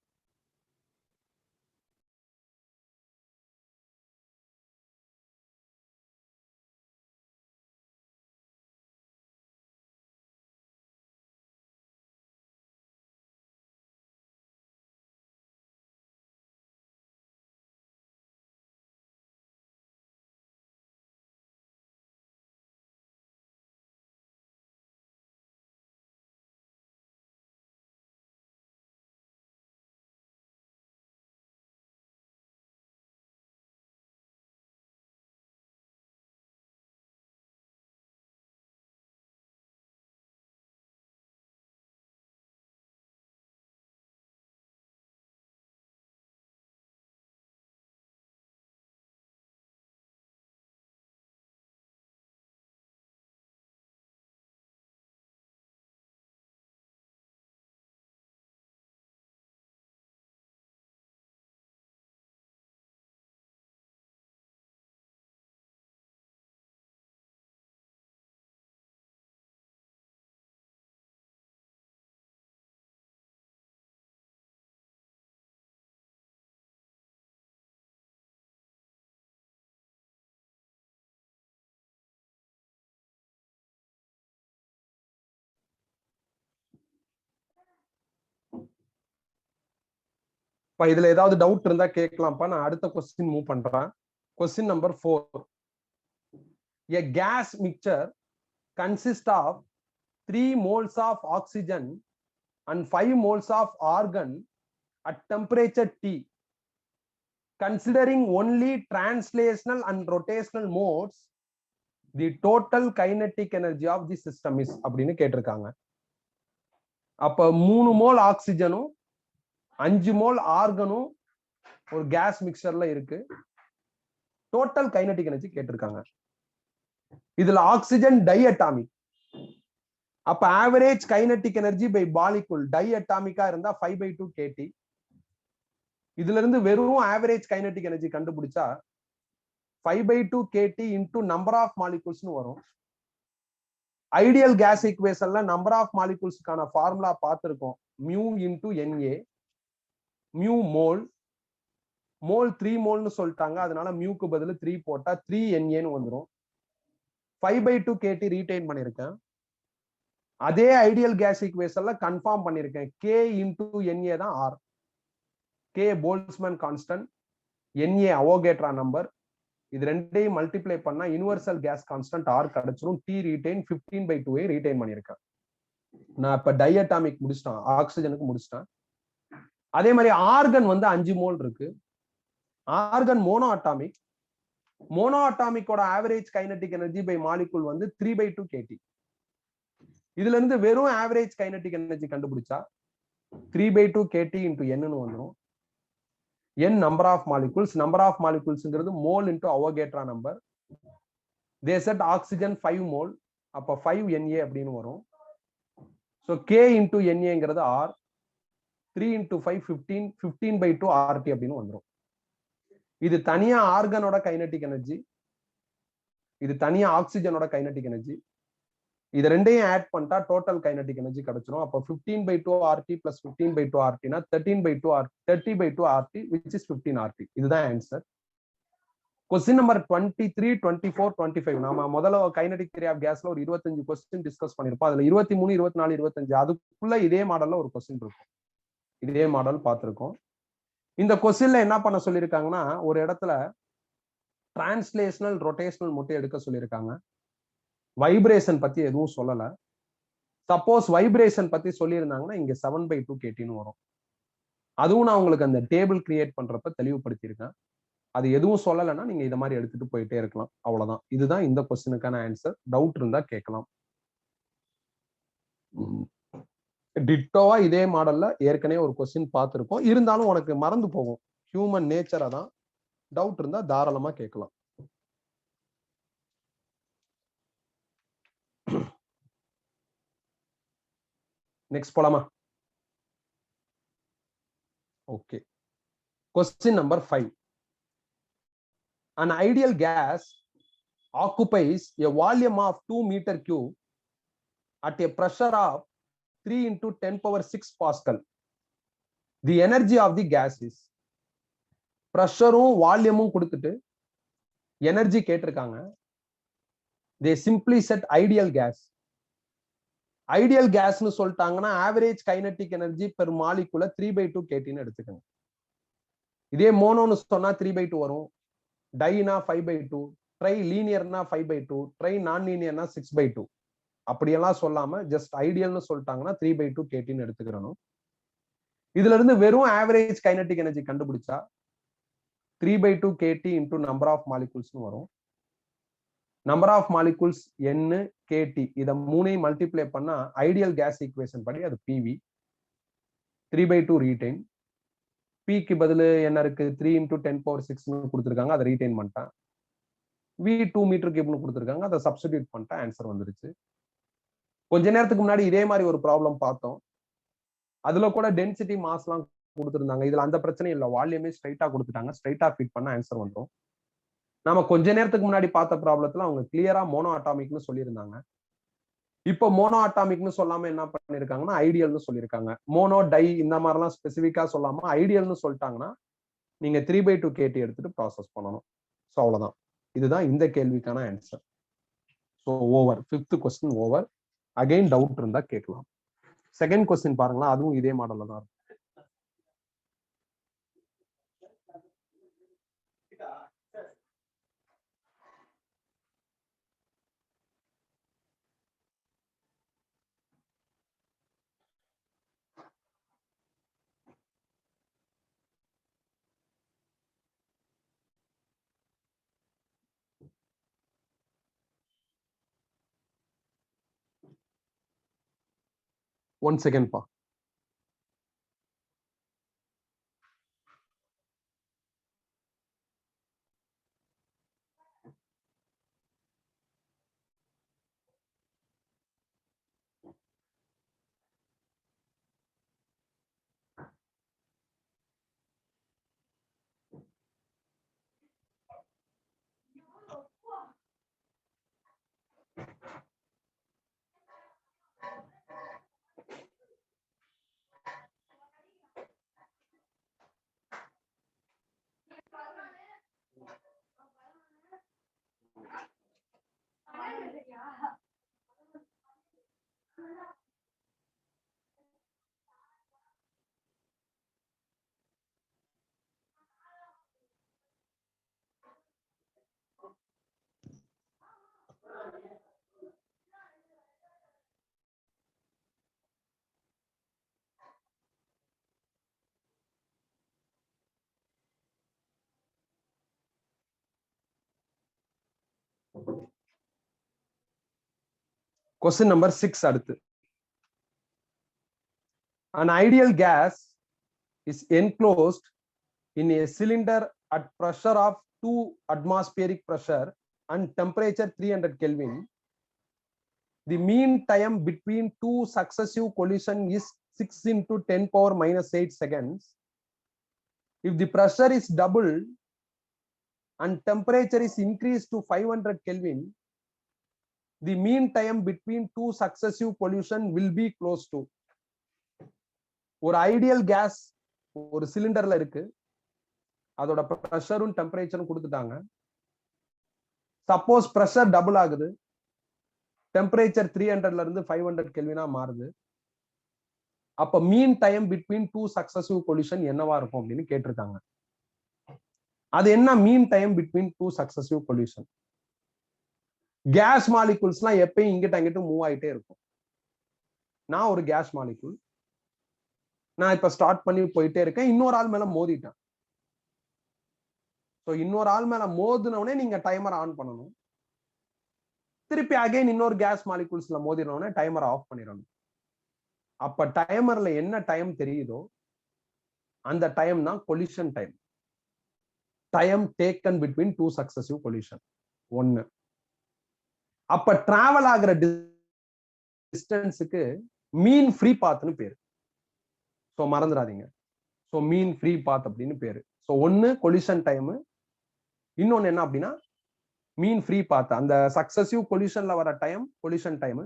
இதுல ஏதாவது டவுட் இருந்தா கேட்கலாம்ப்பா. நான் அடுத்த கொஸ்டின் மூவ் பண்றேன். Question number 4. A gas mixture consists of 3 moles of oxygen and 5 moles of argon at temperature T. Considering only translational and rotational modes, the total kinetic energy of the system is அப்படின்னு கேட்டிருக்காங்க. அப்ப 3 mole ஆக்சிஜனும் 5 mole ஆர்கனும் ஒரு case மிக்சர்ல இருக்கு. Total kinetic energy கேட்டிருக்காங்க. இதுல oxygen di atomic. அப்ப average kinetic energy by molecule di அட்டாமிக்கா இருந்தா 5/2 kT. இதுல இருந்து வெறும் ஆவரேஜ் கைனடிக் எனர்ஜி கண்டுபிடிச்சா 5/2 kT இன்டூ நம்பர் ஆஃப் மாலிகூல்ஸ்னு வரும். ஐடியல் கேஸ் ஈக்குவேஷன்ல நம்பர் ஆஃப் மாலிகூல்ஸ்க்கான ஃபார்முலா பார்த்திருக்கோம். Mu into NA. Mu mole 3 மோல்னு சொல்லிட்டாங்க. அதனால மியூக்கு பதில் 3 போட்டா 3 NAன்னு வந்துடும். 5/2 kT ரீடைன் பண்ணிருக்கேன். அதே ஐடியல் கேஸ் ஈக்குவேஷன்ல கன்ஃபார்ம் பண்ணிருக்கேன். K இன்டூ NA தான் R. K Boltzmann constant, NA Avogadro number. இது ரெண்டையும் மல்டிப்ளை பண்ணா யுனிவர்சல் கேஸ் கான்ஸ்டன்ட் R கிடைச்சிரும். T ரீடைன் 15/2 ரீடைன் பண்ணிருக்கேன். நான் இப்ப டைஅட்டாமிக் முடிச்சிட்டேன், ஆக்சிஜனுக்கு முடிச்சிட்டேன். அதே மாதிரி ஆர்கன் வந்து 5 மோல் இருக்கு. Argon mono atomic. மோனோ அட்டாமிக்கோட average kinetic energy by molecule வந்து 3/2 kT. இதுல இருந்து வெறும் ஆவரேஜ் கைனடிக் எனர்ஜி கண்டுபிடிச்சா 3/2 kT into N ன்னு வந்துரும். N number of molecules. Number of மாலிகுல்ஸ்ங்கிறது mole into Avogadro number. They set oxygen 5 mole, அப்ப 5 Na அப்படின்னு வரும். ஸோ K இன்டு NAங்கிறது R. 3 into 5 15, 15/2 RT அப்படின்னு வந்துரும். இது தனியா ஆர்கனோட கைனடிக் எனர்ஜி, இது தனியா ஆக்சிஜனோட கைனடிக் எனர்ஜி. இது ரெண்டையும் ஆட் பண்ணிட்டா டோட்டல் கைனடிக் எனர்ஜி கிடைச்சிரும். அப்போ 15/2 RT plus 15/2 RT னா 13/2 RT, 30/2 RT which is 15 RT. இதுதான் ஆன்சர். Question number 23, 24, 25. நாம முதல்ல கைனடிக் தியரி ஆஃப் கேஸ்ல ஒரு 25 கொஸ்டின் டிஸ்கஸ் பண்ணிருப்போம். அதுல 23, 24, 25 அதுக்குள்ள இதே மாடல்ல ஒரு கொஸ்டின் இருக்கும். இதே மாடல் பார்த்திருக்கோம். இந்த கொஸ்டின்ல என்ன பண்ண சொல்லியிருக்காங்கன்னா, ஒரு இடத்துல டிரான்ஸ்லேஷனல் ரொட்டேஷனல் மட்டும் எடுக்க சொல்லியிருக்காங்க. வைப்ரேஷன் பத்தி எதுவும் சொல்லல. சப்போஸ் வைப்ரேஷன் பத்தி சொல்லியிருந்தாங்கன்னா இங்க 7/2 kTன்னு வரும். அதுவும் நான் உங்களுக்கு அந்த டேபிள் கிரியேட் பண்றப்ப தெளிவுபடுத்தியிருக்கேன். அது எதுவும் சொல்லலைன்னா நீங்க இத மாதிரி எடுத்துட்டு போயிட்டே இருக்கலாம். அவ்வளவுதான். இதுதான் இந்த கொஸ்டினுக்கான ஆன்சர். டவுட் இருந்தா கேட்கலாம். டிட்டோவா இதே மாடல்ல ஏற்கனவே ஒரு கொஸ்டின் பார்த்திருக்கோம். இருந்தாலும் உனக்கு மறந்து போகும். ஹியூமன் நேச்சரா தான். டவுட் இருந்தா தாராளமா கேட்கலாம். நெக்ஸ்ட் போலாமா? Okay. Question number 5. An ideal gas occupies a volume of 2 meter cube at a pressure of 3 into 10⁶ Pascal. The energy of the gas is. ப்ரெஷரும் வால்யூமும் கொடுத்துட்டு எனர்ஜி கேட்டிருக்காங்க. they simply set ideal gas. Ideal கேஸ்னு சொல்லிட்டாங்கன்னா average kinetic energy per மாலிகுல 3/2 kTன்னு எடுத்துக்கோங்க. இதே மோனோன்னு சொன்னா 3/2 வரும். டைனா 5/2, ட்ரை லீனியர்னா 5/2, ட்ரை நான் லீனியர்னா 6/2. அப்படியெல்லாம் சொல்லாம ஜஸ்ட் ஐடியல்னு சொல்லிட்டாங்கன்னா 3/2 kTன்னு எடுத்துக்கிறணும். இதுல இருந்து வெறும் ஆவரேஜ் கைனடிக் எனர்ஜி கண்டுபிடிச்சா 3/2 kT into நம்பர் ஆஃப் மாலிகுல்ஸ்னு வரும். Number of molecules N, KT இத மூணையும் மல்டிப்ளை பண்ணா ஐடியல் கேஸ் ஈக்குவேஷன் படி அது PV. 3/2 ரீடைன். Pக்கு பதிலு என்ன இருக்கு? 3 into 10⁶ கொடுத்துருக்காங்க. அதை ரீடைன் பண்ணிட்டேன். V 2 மீட்டர் கியூப்னு கொடுத்துருக்காங்க. அதை சப்ஸ்டிடியூட் பண்ணிட்டேன். ஆன்சர் வந்துருச்சு. கொஞ்ச நேரத்துக்கு முன்னாடி இதே மாதிரி ஒரு ப்ராப்ளம் பார்த்தோம். அதுல கூட டென்சிட்டி மாஸ்லாம் கொடுத்துருந்தாங்க. இதுல அந்த பிரச்சனை இல்லை. வால்யூமே ஸ்ட்ரைட்டா கொடுத்துட்டாங்க. ஸ்ட்ரைட்டா ஃபிட் பண்ண ஆன்சர் வந்துடும். நாம கொஞ்ச நேரத்துக்கு முன்னாடி பார்த்த ப்ராப்ளத்துல அவங்க கிளியரா மோனோ அட்டாமிக்னு சொல்லியிருந்தாங்க. இப்போ மோனோ அட்டாமிக்னு சொல்லாம என்ன பண்ணிருக்காங்கன்னா ஐடியல்னு சொல்லியிருக்காங்க. மோனோ டை இந்த மாதிரிலாம் ஸ்பெசிபிக்கா சொல்லாம ஐடியல்னு சொல்லிட்டாங்கன்னா நீங்க 3/2 kT எடுத்துட்டு ப்ராசஸ் பண்ணணும். ஸோ அவ்வளவுதான். இதுதான் இந்த கேள்விக்கான answer. So over. 5th question over. Again doubt இருந்தா கேட்கலாம். செகண்ட் கொஸ்டின் பாருங்களா, அதுவும் இதே மாடல்ல தான் இருக்கும். ஒன் செகண்ட் பா. Question number 6 அடுத்து. An ideal gas is enclosed in a cylinder at pressure of 2 atmospheric pressure and temperature 300 Kelvin. The mean time between two successive collision is 6 into 10 power minus 8 seconds. If the pressure is doubled and temperature is increased to 500 Kelvin, the mean time between two successive collision will be close to. ஒரு ideal gas ஒரு சிலிண்டர்ல இருக்கு, அதோட பிரஷரும் டெம்பரேச்சரும் கொடுத்துட்டாங்க. Suppose pressure double ஆகுது, temperature 300ல இருந்து 500 கெல்வினா மாறுது. அப்ப mean time between two successive collision என்னவா இருக்கும் அப்படின்னு கேட்டிருக்காங்க. அது என்ன mean time between two successive collision? Gas மாலிகுல்ஸ்லாம் எப்பயும் இங்கிட்ட அங்கிட்ட மூவ் ஆயிட்டே இருக்கும். நான் ஒரு கேஸ் மாலிகுல், நான் இப்ப ஸ்டார்ட் பண்ணி போயிட்டே இருக்கேன், இன்னொரு ஆள் மேல மோதிட்டேன். இன்னொரு ஆள் மேல மோதினவுடனே நீங்க டைமர் ஆன் பண்ணணும். திருப்பி அகைன் இன்னொரு கேஸ் மாலிகுல்ஸ்ல மோதினவுடனே டைமர் ஆஃப் பண்ணிடணும். அப்ப டைமர்ல என்ன டைம் தெரியுதோ அந்த டைம் தான் collision time. Time taken between two successive collision. ஒன்னு. அப்ப டிராவல் ஆகிற டிஸ்டன்ஸுக்கு மீன் ஃப்ரீ பாத்னு பேரு. சோ மறந்துடாதீங்க. சோ மீன் ஃப்ரீ பாத் அப்படின்னு பேரு. சோ ஒன்னு கொலிஷன் டைம், இன்னொன்னு என்ன அப்படின்னா மீன் ஃப்ரீ பாத். அந்த சக்சசிவ் கொலிஷன்ல வர டைம் கொலிஷன் டைம்,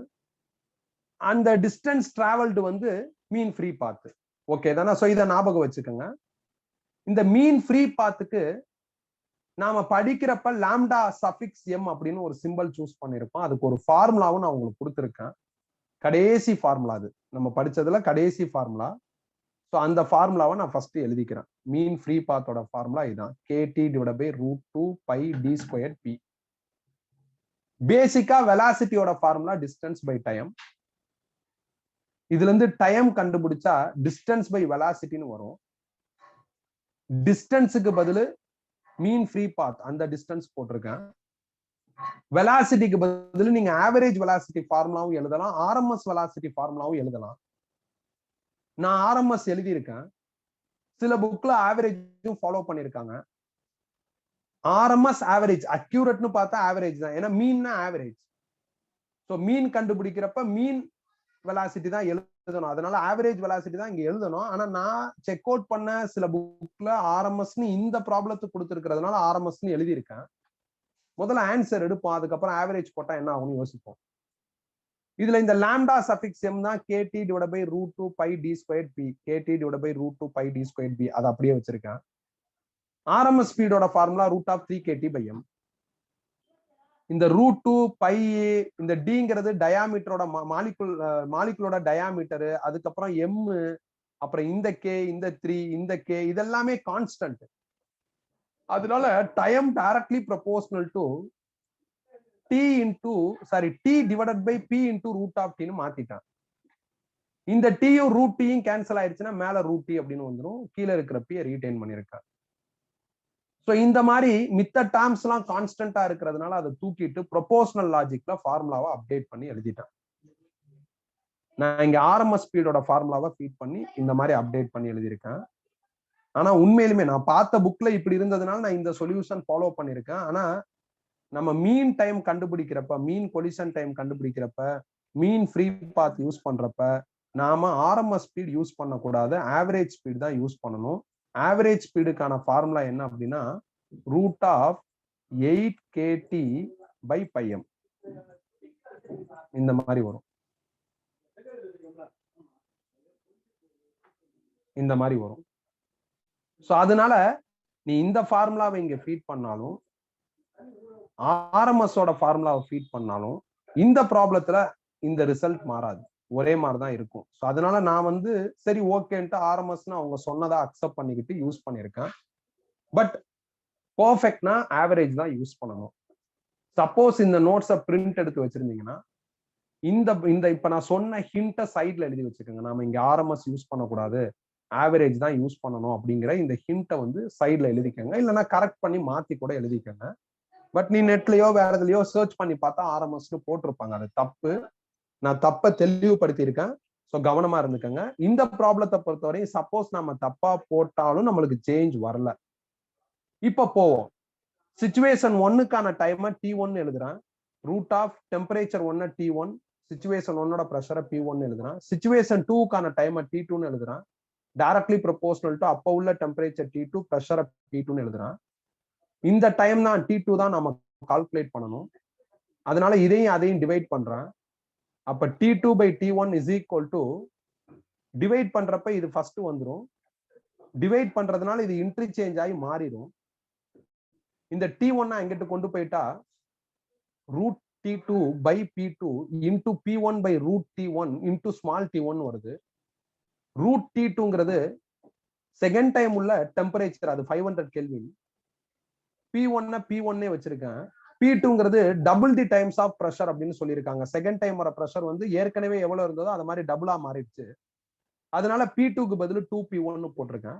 அந்த டிஸ்டன்ஸ் டிராவல்டு வந்து மீன் ஃப்ரீ பாத். ஓகே தானே? சோ இதை ஞாபகம் வச்சுக்கோங்க. இந்த மீன் ஃப்ரீ பாத்துக்கு நாம படிக்கிறப்ப லாம்டா சஃபிக்ஸ் எம் அப்படின்னு ஒரு சிம்பிள் சூஸ் பண்ணிருப்போம். அதுக்கு ஒரு ஃபார்முலாவும் நான் உங்களுக்கு கொடுத்துருக்கேன். கடைசி ஃபார்முலா, அது நம்ம படிச்சதுல கடைசி ஃபார்முலா. ஸோ அந்த ஃபார்முலாவை நான் ஃபர்ஸ்ட் எழுதிக்கிறேன். மீன் ஃப்ரீ பாத்தோட ஃபார்முலா இதுதான், KT divide by √2 π d² p. பேசிக்கா வெலாசிட்டியோட ஃபார்முலா டிஸ்டன்ஸ் பை டைம். இதுல இருந்து டைம் கண்டுபிடிச்சா டிஸ்டன்ஸ் பை வெலாசிட்டின்னு வரும். டிஸ்டன்ஸுக்கு பதில் மீன் ஃப்ரீ பாத் அந்த டிஸ்டன்ஸ் போட்டிருக்கேன். வெலாசிட்டிக்கு பதில் நீங்க ஆவரேஜ் வெலாசிட்டி ஃபார்முலாவும் எழுதலாம், RMS வெலாசிட்டி ஃபார்முலாவும் எழுதலாம். நான் RMS எழுதியிருக்கேன். சில புக்ல ஆவரேஜும் ஃபாலோ பண்ணிருக்காங்க. RMS ஆவரேஜ் அக்யூரேட்னு பார்த்தா ஆவரேஜ் தான், ஏன்னா மீன்னா ஆவரேஜ். ஸோ மீன் கண்டுபிடிக்கிறப்ப மீன் வெலாசிட்டி தான் எழுதணும். அதனால ஆவரேஜ் வெலாசிட்டி தான் இங்க எழுதணும். ஆனா நான் செக் அவுட் பண்ண சில புக்ல RMSன்னு இந்த ப்ராப்ளத்துக்கு கொடுத்துருக்கிறதுனால RMSன்னு எழுதியிருக்கேன். முதல்ல ஆன்சர் எடுப்போம், அதுக்கப்புறம் ஆவரேஜ் போட்டா என்ன ஆகும்னு யோசிப்போம். இதுல இந்த லாம்டா சஃபிக்ஸ் எம் தான் KT divide by √2 π d² p. KT divide by √2 π d² p. அதை அப்படியே வச்சிருக்கேன். RMS ஸ்பீடோட ஃபார்முலா √3kT/m. இந்த √2 π, இந்த டிங்கிறது டயாமீட்டரோட மாலிகுலோட டயாமீட்டர், அதுக்கப்புறம் எம், அப்புறம் இந்த கே, இந்த 3, இந்த கே, இதெல்லாமே கான்ஸ்டன்ட். அதனால time directly proportional to T divided by P into √t மாத்திட்டான். இந்த Tயும் √tயும் கேன்சல் ஆயிடுச்சுன்னா மேல √t அப்படின்னு வந்துடும், கீழே இருக்கிற P ரீடைன் பண்ணிருக்கேன். சோ இந்த மாதிரி மித்த டேர்ம்ஸ் எல்லாம் கான்ஸ்டன்டா இருக்கிறதுனால அதை தூக்கிட்டு ப்ரொபோர்ஷனல் லாஜிக்ல ஃபார்முலாவை அப்டேட் பண்ணி எழுதிட்டேன். நான் இங்க RMS ஸ்பீடோட ஃபார்முலாவை ஃபீட் பண்ணி இந்த மாதிரி அப்டேட் பண்ணி எழுதியிருக்கேன். ஆனா உண்மையிலுமே நான் பார்த்த புக்ல இப்படி இருந்ததுனால நான் இந்த சொல்யூஷன் ஃபாலோ பண்ணிருக்கேன். ஆனா நம்ம மீன் டைம் கண்டுபிடிக்கிறப்ப, மீன் கொலிஷன் டைம் கண்டுபிடிக்கிறப்ப, மீன் ஃப்ரீ பாத் யூஸ் பண்றப்ப நாம RMS ஸ்பீட் யூஸ் பண்ணக்கூடாது, ஆவரேஜ் ஸ்பீட் தான் யூஸ் பண்ணணும். ஆவரேஜ் ஸ்பீடுக்கான ஃபார்முலா என்ன அப்படின்னா √8kT/πm இந்த மாதிரி வரும். இந்த மாதிரி வரும். சோ அதனால நீ இந்த ஃபார்முலாவை இங்க ஃபீட் பண்ணாலும் RMS ஓட ஃபார்முலாவை ஃபீட் பண்ணாலும் இந்த ப்ராப்ளத்துல இந்த ரிசல்ட் மாறாது, ஒரே மாதிரிதான் இருக்கும். ஸோ அதனால நான் வந்து சரி ஓகேன்ட்டு RMSன்னு அவங்க சொன்னதா அக்செப்ட் பண்ணிக்கிட்டு யூஸ் பண்ணியிருக்கேன். பட் பர்ஃபெக்ட்னா ஆவரேஜ் தான் யூஸ் பண்ணணும். சப்போஸ் இந்த நோட்ஸை பிரிண்ட் எடுத்து வச்சிருந்தீங்கன்னா இந்த இப்ப நான் சொன்ன ஹிண்ட்டை சைட்ல எழுதி வச்சுக்கோங்க. நாம இங்க RMS யூஸ் பண்ணக்கூடாது, ஆவரேஜ் தான் யூஸ் பண்ணணும் அப்படிங்கிற இந்த ஹிண்ட்டை வந்து சைட்ல எழுதிக்கங்க. இல்லைன்னா கரெக்ட் பண்ணி மாத்தி கூட எழுதிக்கங்க. பட் நீ நெட்லயோ வேற எதுலயோ சர்ச் பண்ணி பார்த்தா RMSன்னு போட்டிருப்பாங்க, அது தப்பு. நான் தப்ப தெளிவுபடுத்தி இருக்கேன். ஸோ கவனமா இருந்துக்கங்க. இந்த ப்ராப்ளத்தை பொறுத்தவரை சப்போஸ் நம்ம தப்பா போட்டாலும் நம்மளுக்கு சேஞ்ச் வரல. இப்ப போவோம். சிச்சுவேஷன் 1க்கான டைமை T1 எழுதுறேன். Root of temperature 1 T1, situation 1ஓட பிரஷரை P1 எழுதுறேன். சிச்சுவேஷன் 2க்கான டைமை T2 எழுதுறேன். டைரக்ட்லி ப்ரொபோஷனல் டு அப்ப உள்ள டெம்பரேச்சர் T2, பிரஷரை P2 எழுதுறேன். இந்த டைம் தான் T2 தான் நம்ம கால்குலேட் பண்ணணும். அதனால இதையும் அதையும் டிவைட் பண்றேன். அப்ப T2 by T1 is equal to divide பண்றப்ப இது ஃபர்ஸ்ட் வந்துரும். டிவைட் பண்றதுனால இது இன்டர்சேஞ்ச் ஆகி மாறிடும். இந்த T1 எங்கிட்ட கொண்டு போயிட்டா root T2 by P2 into P1 by root T1 into small t1 வருது. ரூட் T2ங்கிறது செகண்ட் டைம் உள்ள டெம்பரேச்சர், அது 500 கெல்வின். P1 வச்சிருக்கேன். P2ங்கிறது double the times of pressure அப்படின்னு சொல்லியிருக்காங்க. செகண்ட் டைம் வர பிரஷர் வந்து ஏற்கனவே எவ்வளவு இருந்ததோ அது மாதிரி டபுளா மாறிடுச்சு. அதனால P2க்கு பதில் 2P1 போட்டிருக்கேன்.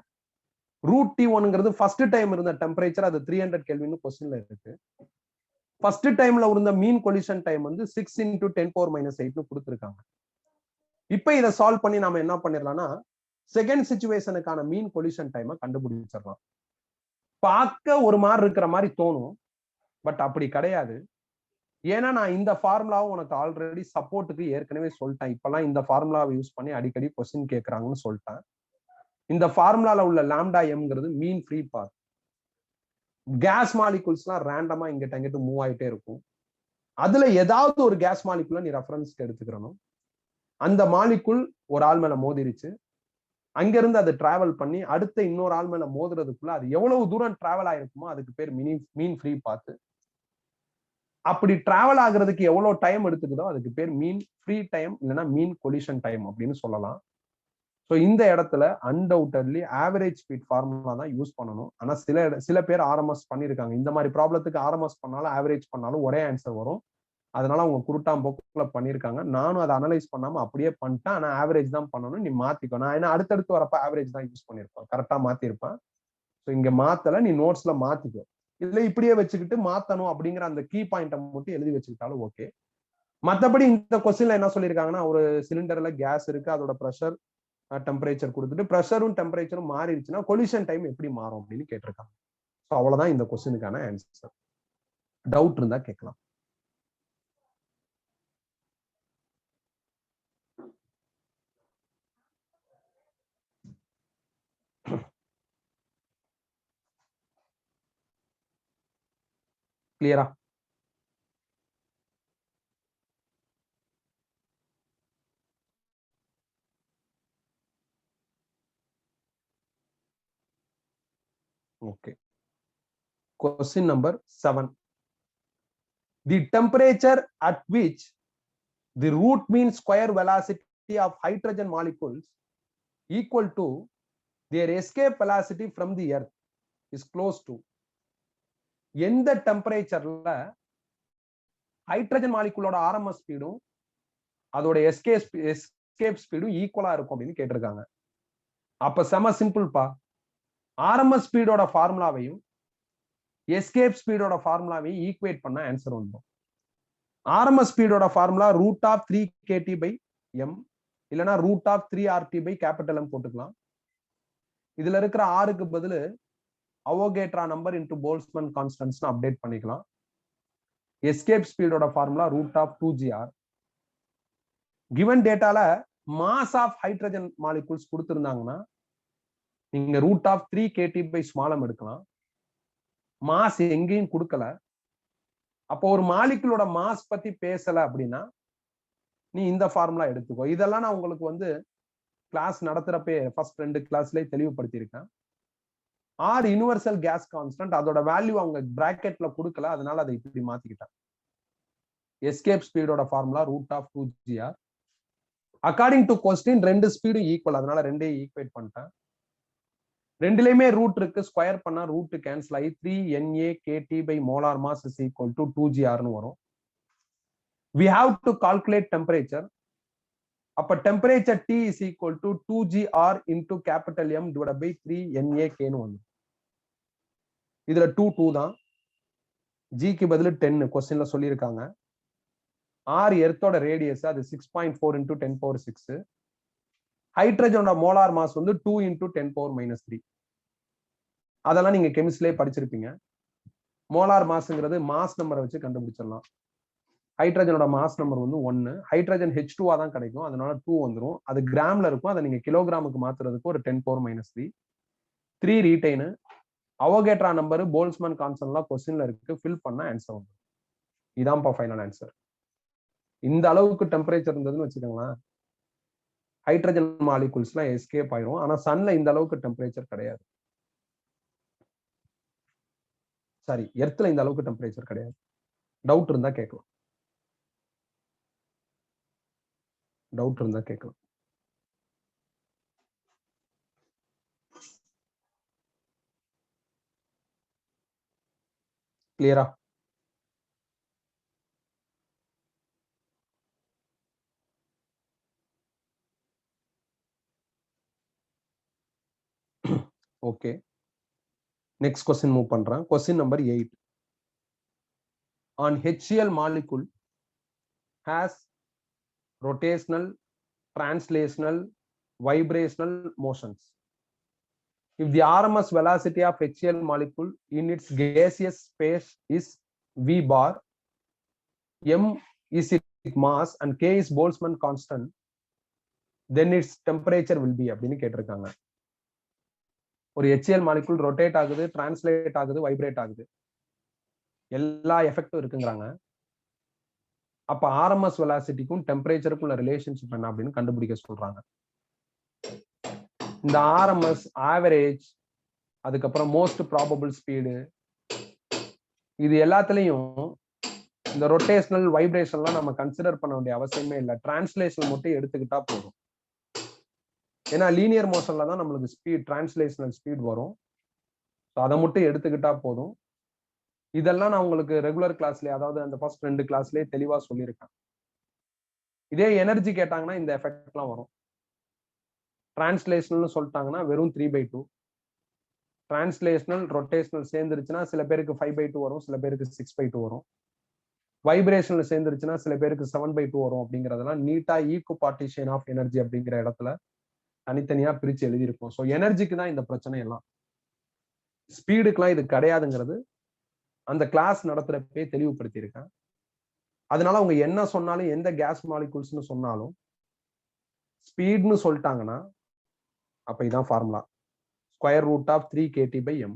ரூட் T1ங்கிறது ஃபர்ஸ்ட் டைம் இருந்த டெம்பரேச்சர், அது 300 கெல்வின் கொஸ்டின்ல இருக்கு. ஃபர்ஸ்ட் டைம்ல இருந்த மீன் கொலிஷன் டைம் வந்து 6 into 10⁻⁸ கொடுத்துருக்காங்க. இப்ப இதை சால்வ் பண்ணி நாம என்ன பண்ணிடலாம்னா செகண்ட் சிச்சுவேஷனுக்கான மீன் கொலிஷன் டைமை கண்டுபிடிச்சிடலாம். பார்க்க ஒரு மாதிரி இருக்கிற மாதிரி தோணும், பட் அப்படி கிடையாது. ஏன்னா நான் இந்த ஃபார்முலாவை உனக்கு ஆல்ரெடி சப்போர்ட்டுக்கு ஏற்கனவே சொல்லிட்டேன். இப்பெல்லாம் இந்த ஃபார்முலாவை யூஸ் பண்ணி அடிக்கடி கொஸ்டின் கேட்கறாங்கன்னு சொல்லிட்டேன். இந்த ஃபார்முலால உள்ள லாம்டா எம்ங்கிறது மீன் ஃப்ரீ பாத். கேஸ் மாலிகுல்ஸ்லாம் ரேண்டமா இங்கிட்ட அங்கிட்டு மூவ் ஆயிட்டே இருக்கும். அதுல ஏதாவது ஒரு கேஸ் மாலிகுல நீ ரெஃபரன்ஸ்க்கு எடுத்துக்கிறணும். அந்த மாலிகுல் ஒரு ஆள் மேல மோதிருச்சு, அங்கிருந்து அது டிராவல் பண்ணி அடுத்த இன்னொரு ஆள் மேல மோதுறதுக்குள்ள அது எவ்வளவு தூரம் டிராவல் ஆயிருக்குமோ அதுக்கு பேர் மீன் ஃப்ரீ பாத். அப்படி டிராவல் ஆகுறதுக்கு எவ்வளவு டைம் எடுத்துக்குதோ அதுக்கு பேர் மீன் ஃப்ரீ டைம், இல்லைன்னா மீன் கொலிஷன் டைம் அப்படின்னு சொல்லலாம். ஸோ இந்த இடத்துல அன்டவுட்டட்லி ஆவரேஜ் ஸ்பீட் ஃபார்முலா தான் யூஸ் பண்ணணும். ஆனா சில பேர் ஆர்எம்எஸ் பண்ணிருக்காங்க. இந்த மாதிரி ப்ராப்ளத்துக்கு ஆர்எம்எஸ் பண்ணாலும் ஆவரேஜ் பண்ணாலும் ஒரே ஆன்சர் வரும். அதனால அவங்க குருட்டாம் போக்குல பண்ணிருக்காங்க. நானும் அதை அனலைஸ் பண்ணாம அப்படியே பண்ணிட்டேன். ஆனா ஆவரேஜ் தான் பண்ணணும், நீ மாத்திக்கோ. நான் ஏன்னா அடுத்தடுத்து வரப்ப ஆவரேஜ் தான் யூஸ் பண்ணிருப்பேன், கரெக்டா மாத்திருப்பேன். ஸோ இங்க மாத்தல, நீ நோட்ஸ்ல மாத்திக்கோ. இல்ல இப்படியே வச்சுக்கிட்டு மாத்தணும் அப்படிங்கிற அந்த கீ பாயிண்ட்டை மட்டும் எழுதி வச்சுக்கிட்டாலும் ஓகே. மற்றபடி இந்த கொஸ்டின்ல என்ன சொல்லியிருக்காங்கன்னா, ஒரு சிலிண்டர்ல கேஸ் இருக்கு, அதோட ப்ரெஷர் டெம்பரேச்சர் கொடுத்துட்டு ப்ரெஷரும் டெம்பரேச்சரும் மாறிடுச்சுன்னா கொலிஷன் டைம் எப்படி மாறும் அப்படின்னு கேட்டிருக்காங்க. ஸோ அவ்வளவுதான் இந்த கொஸ்டினுக்கான ஆன்சர். டவுட் இருந்தா கேட்கலாம். கிளியரா? Okay. Question number 7. The temperature at which the root mean square velocity of hydrogen molecules equal to their escape velocity from the earth is close to. எந்த டெம்பரேச்சர்ல ஹைட்ரஜன் மாலிகுலோட ஆர்எம்எஸ் ஸ்பீடும் அதோட escape ஸ்பீடும் ஈக்குவலா இருக்கும் அப்படின்னு கேட்டிருக்காங்க. அப்ப செம சிம்பிள்பா. ஆர்எம்எஸ் ஸ்பீடோட ஃபார்முலாவையும் எஸ்கேப் ஸ்பீடோட ஃபார்முலாவையும் ஈக்குவேட் பண்ண ஆன்சர் வந்துடும். ஆர்எம்எஸ் ஸ்பீடோட ஃபார்முலா ரூட் ஆஃப் 3kT/m இல்லைன்னா ரூட் ஆஃப் 3RT/M போட்டுக்கலாம். இதுல இருக்கிற ஆறுக்கு பதில் Avogadro number into Boltzmann constants update பண்ணிக்கலாம். எஸ்கேப் ஸ்பீடோட formula root of 2gr. Given டேட்டால மாஸ் ஆஃப் ஹைட்ரஜன் மாலிகுல்ஸ் கொடுத்திருந்தாங்கன்னா நீங்க ரூட் ஆஃப் 3kT/m எடுக்கலாம். மாஸ் எங்கேயும் கொடுக்கல. அப்போ ஒரு மாலிகுலோட மாஸ் பத்தி பேசல அப்படின்னா நீ இந்த ஃபார்முலா எடுத்துக்கோ. இதெல்லாம் நான் உங்களுக்கு வந்து கிளாஸ் நடத்துறப்பே ஃபர்ஸ்ட் 2 கிளாஸ்லயே தெளிவுபடுத்தியிருக்கேன். ஆர் யூனிவர்சல் கேஸ் கான்ஸ்டன்ட், அதோட வேல்யூ அவங்க பிராக்கெட்ல கொடுக்கல, அதனால அதை இப்படி மாத்திக்கிட்டாங்க. எஸ்கேப் ஸ்பீடோட formula root of 2gr. According to question 2 ஸ்பீடும் ஈக்குவல், அதனால 2ஐயும் ஈக்குவேட் பண்ணிட்டேன். ரெண்டுலயுமே ரூட் இருக்கு, ஸ்கொயர் பண்ணா ரூட் கேன்சல் ஆகி 3NaKT/molar mass is equal to 2gr வரும். We have to calculate temperature. அப்ப temperature T is equal to 2gr into capital M divided by 3NaK வந்து. இதுல 2 தான், G க்கு பதில் 10 கொஸ்டின்ல சொல்லியிருக்காங்க. ஆர் எர்த்தோட ரேடியஸ் அது 6.4 இன்டூ 10⁻6. ஹைட்ரஜனோட மோலார் மாஸ் வந்து 2 இன்டூ 10⁻−3. அதெல்லாம் நீங்க கெமிஸ்ட்ரியிலே படிச்சிருப்பீங்க. மோலார் மாஸ்ங்கிறது மாஸ் நம்பரை வச்சு கண்டுபிடிச்சிடலாம். ஹைட்ரஜனோட மாஸ் நம்பர் வந்து 1. ஹைட்ரஜன் H2 தான் கிடைக்கும், அதனால 2 வந்துடும். அது கிராம்ல இருக்கும், அதை நீங்க கிலோகிராமுக்கு மாத்துறதுக்கு ஒரு 10⁻−3. 3 ரீடைனு. அவகேட்ரா நம்பர், போல்ஸ்மேன் கான்ஸ்டன்ட்லாம் கொஸ்டின்ல இருக்கு, ஃபில் பண்ணா ஆன்சர் வந்துடும். இதான்ப்பா ஃபைனல் ஆன்சர். இந்த அளவுக்கு டெம்பரேச்சர் இருந்ததுன்னு வச்சுக்கோங்களேன், ஹைட்ரஜன் மாலிகூல்ஸ்லாம் எஸ்கேப் ஆயிரும். ஆனா சன்ல இந்த அளவுக்கு டெம்பரேச்சர் கிடையாது. சாரி, எர்த்ல இந்த அளவுக்கு டெம்பரேச்சர் கிடையாது. டவுட் இருந்தா கேட்கலாம். டவுட் இருந்தா கேட்கலாம். கிளியரா? ஓகே, நெக்ஸ்ட் கொஸ்டின் மூவ் பண்றேன். Question number 8. On HCl molecule has rotational, translational, vibrational motions. If the RMS velocity of HCl molecule in its gaseous space is V bar, M is its mass and K is Boltzmann constant, then its temperature will be அப்படின்னு கேட்டிருக்காங்க. ஒரு HCl molecule rotate ஆகுது, translate ஆகுது, vibrate ஆகுது, எல்லா எஃபெக்டும் இருக்குங்கிறாங்க. அப்ப RMS வெலாசிட்டிக்கும் டெம்பரேச்சருக்கும் உள்ள ரிலேஷன்ஷிப் என்ன அப்படின்னு கண்டுபிடிக்க சொல்றாங்க. இந்த ஆர்எம்எஸ், ஆவரேஜ், அதுக்கப்புறம் மோஸ்ட் ப்ராபபிள் ஸ்பீடு, இது எல்லாத்துலயும் இந்த ரொட்டேஷனல், வைப்ரேஷன்லாம் நம்ம கன்சிடர் பண்ண வேண்டிய அவசியமே இல்லை. டிரான்ஸ்லேஷன் மட்டும் எடுத்துக்கிட்டா போதும். ஏன்னா லீனியர் மோஷன்ல தான் நம்மளுக்கு ஸ்பீட், டிரான்ஸ்லேஷனல் ஸ்பீட் வரும். அதை மட்டும் எடுத்துக்கிட்டா போதும். இதெல்லாம் நான் உங்களுக்கு ரெகுலர் கிளாஸ்லயே, அதாவது அந்த ஃபர்ஸ்ட் 2 கிளாஸ்லயே தெளிவா சொல்லியிருக்கேன். இதே எனர்ஜி கேட்டாங்கன்னா இந்த எஃபெக்ட்லாம் வரும். டிரான்ஸ்லேஷனல் சொல்லிட்டாங்கன்னா வெறும் 3/2. டிரான்ஸ்லேஷனல், ரொட்டேஷனல் சேர்ந்துருச்சுன்னா சில பேருக்கு 5/2 வரும், சில பேருக்கு 6/2 வரும். வைப்ரேஷனல் சேர்ந்துருச்சுன்னா சில பேருக்கு 7/2 வரும். அப்படிங்கறதெல்லாம் நீட்டா ஈக்கு பார்ட்டிஷன் ஆஃப் எனர்ஜி அப்படிங்கிற இடத்துல தனித்தனியா பிரிச்சு எழுதியிருக்கும். ஸோ எனர்ஜிக்கு தான் இந்த பிரச்சனை எல்லாம், ஸ்பீடுக்கெல்லாம் இது கிடையாதுங்கிறது அந்த கிளாஸ் நடத்துறப்பே தெளிவுபடுத்தியிருக்கேன். அதனால அவங்க என்ன சொன்னாலும், எந்த கேஸ் மாலிகூல்ஸ்னு சொன்னாலும் ஸ்பீட்னு சொல்லிட்டாங்கன்னா அப்ப இதான் formula, square root of 3kT/m.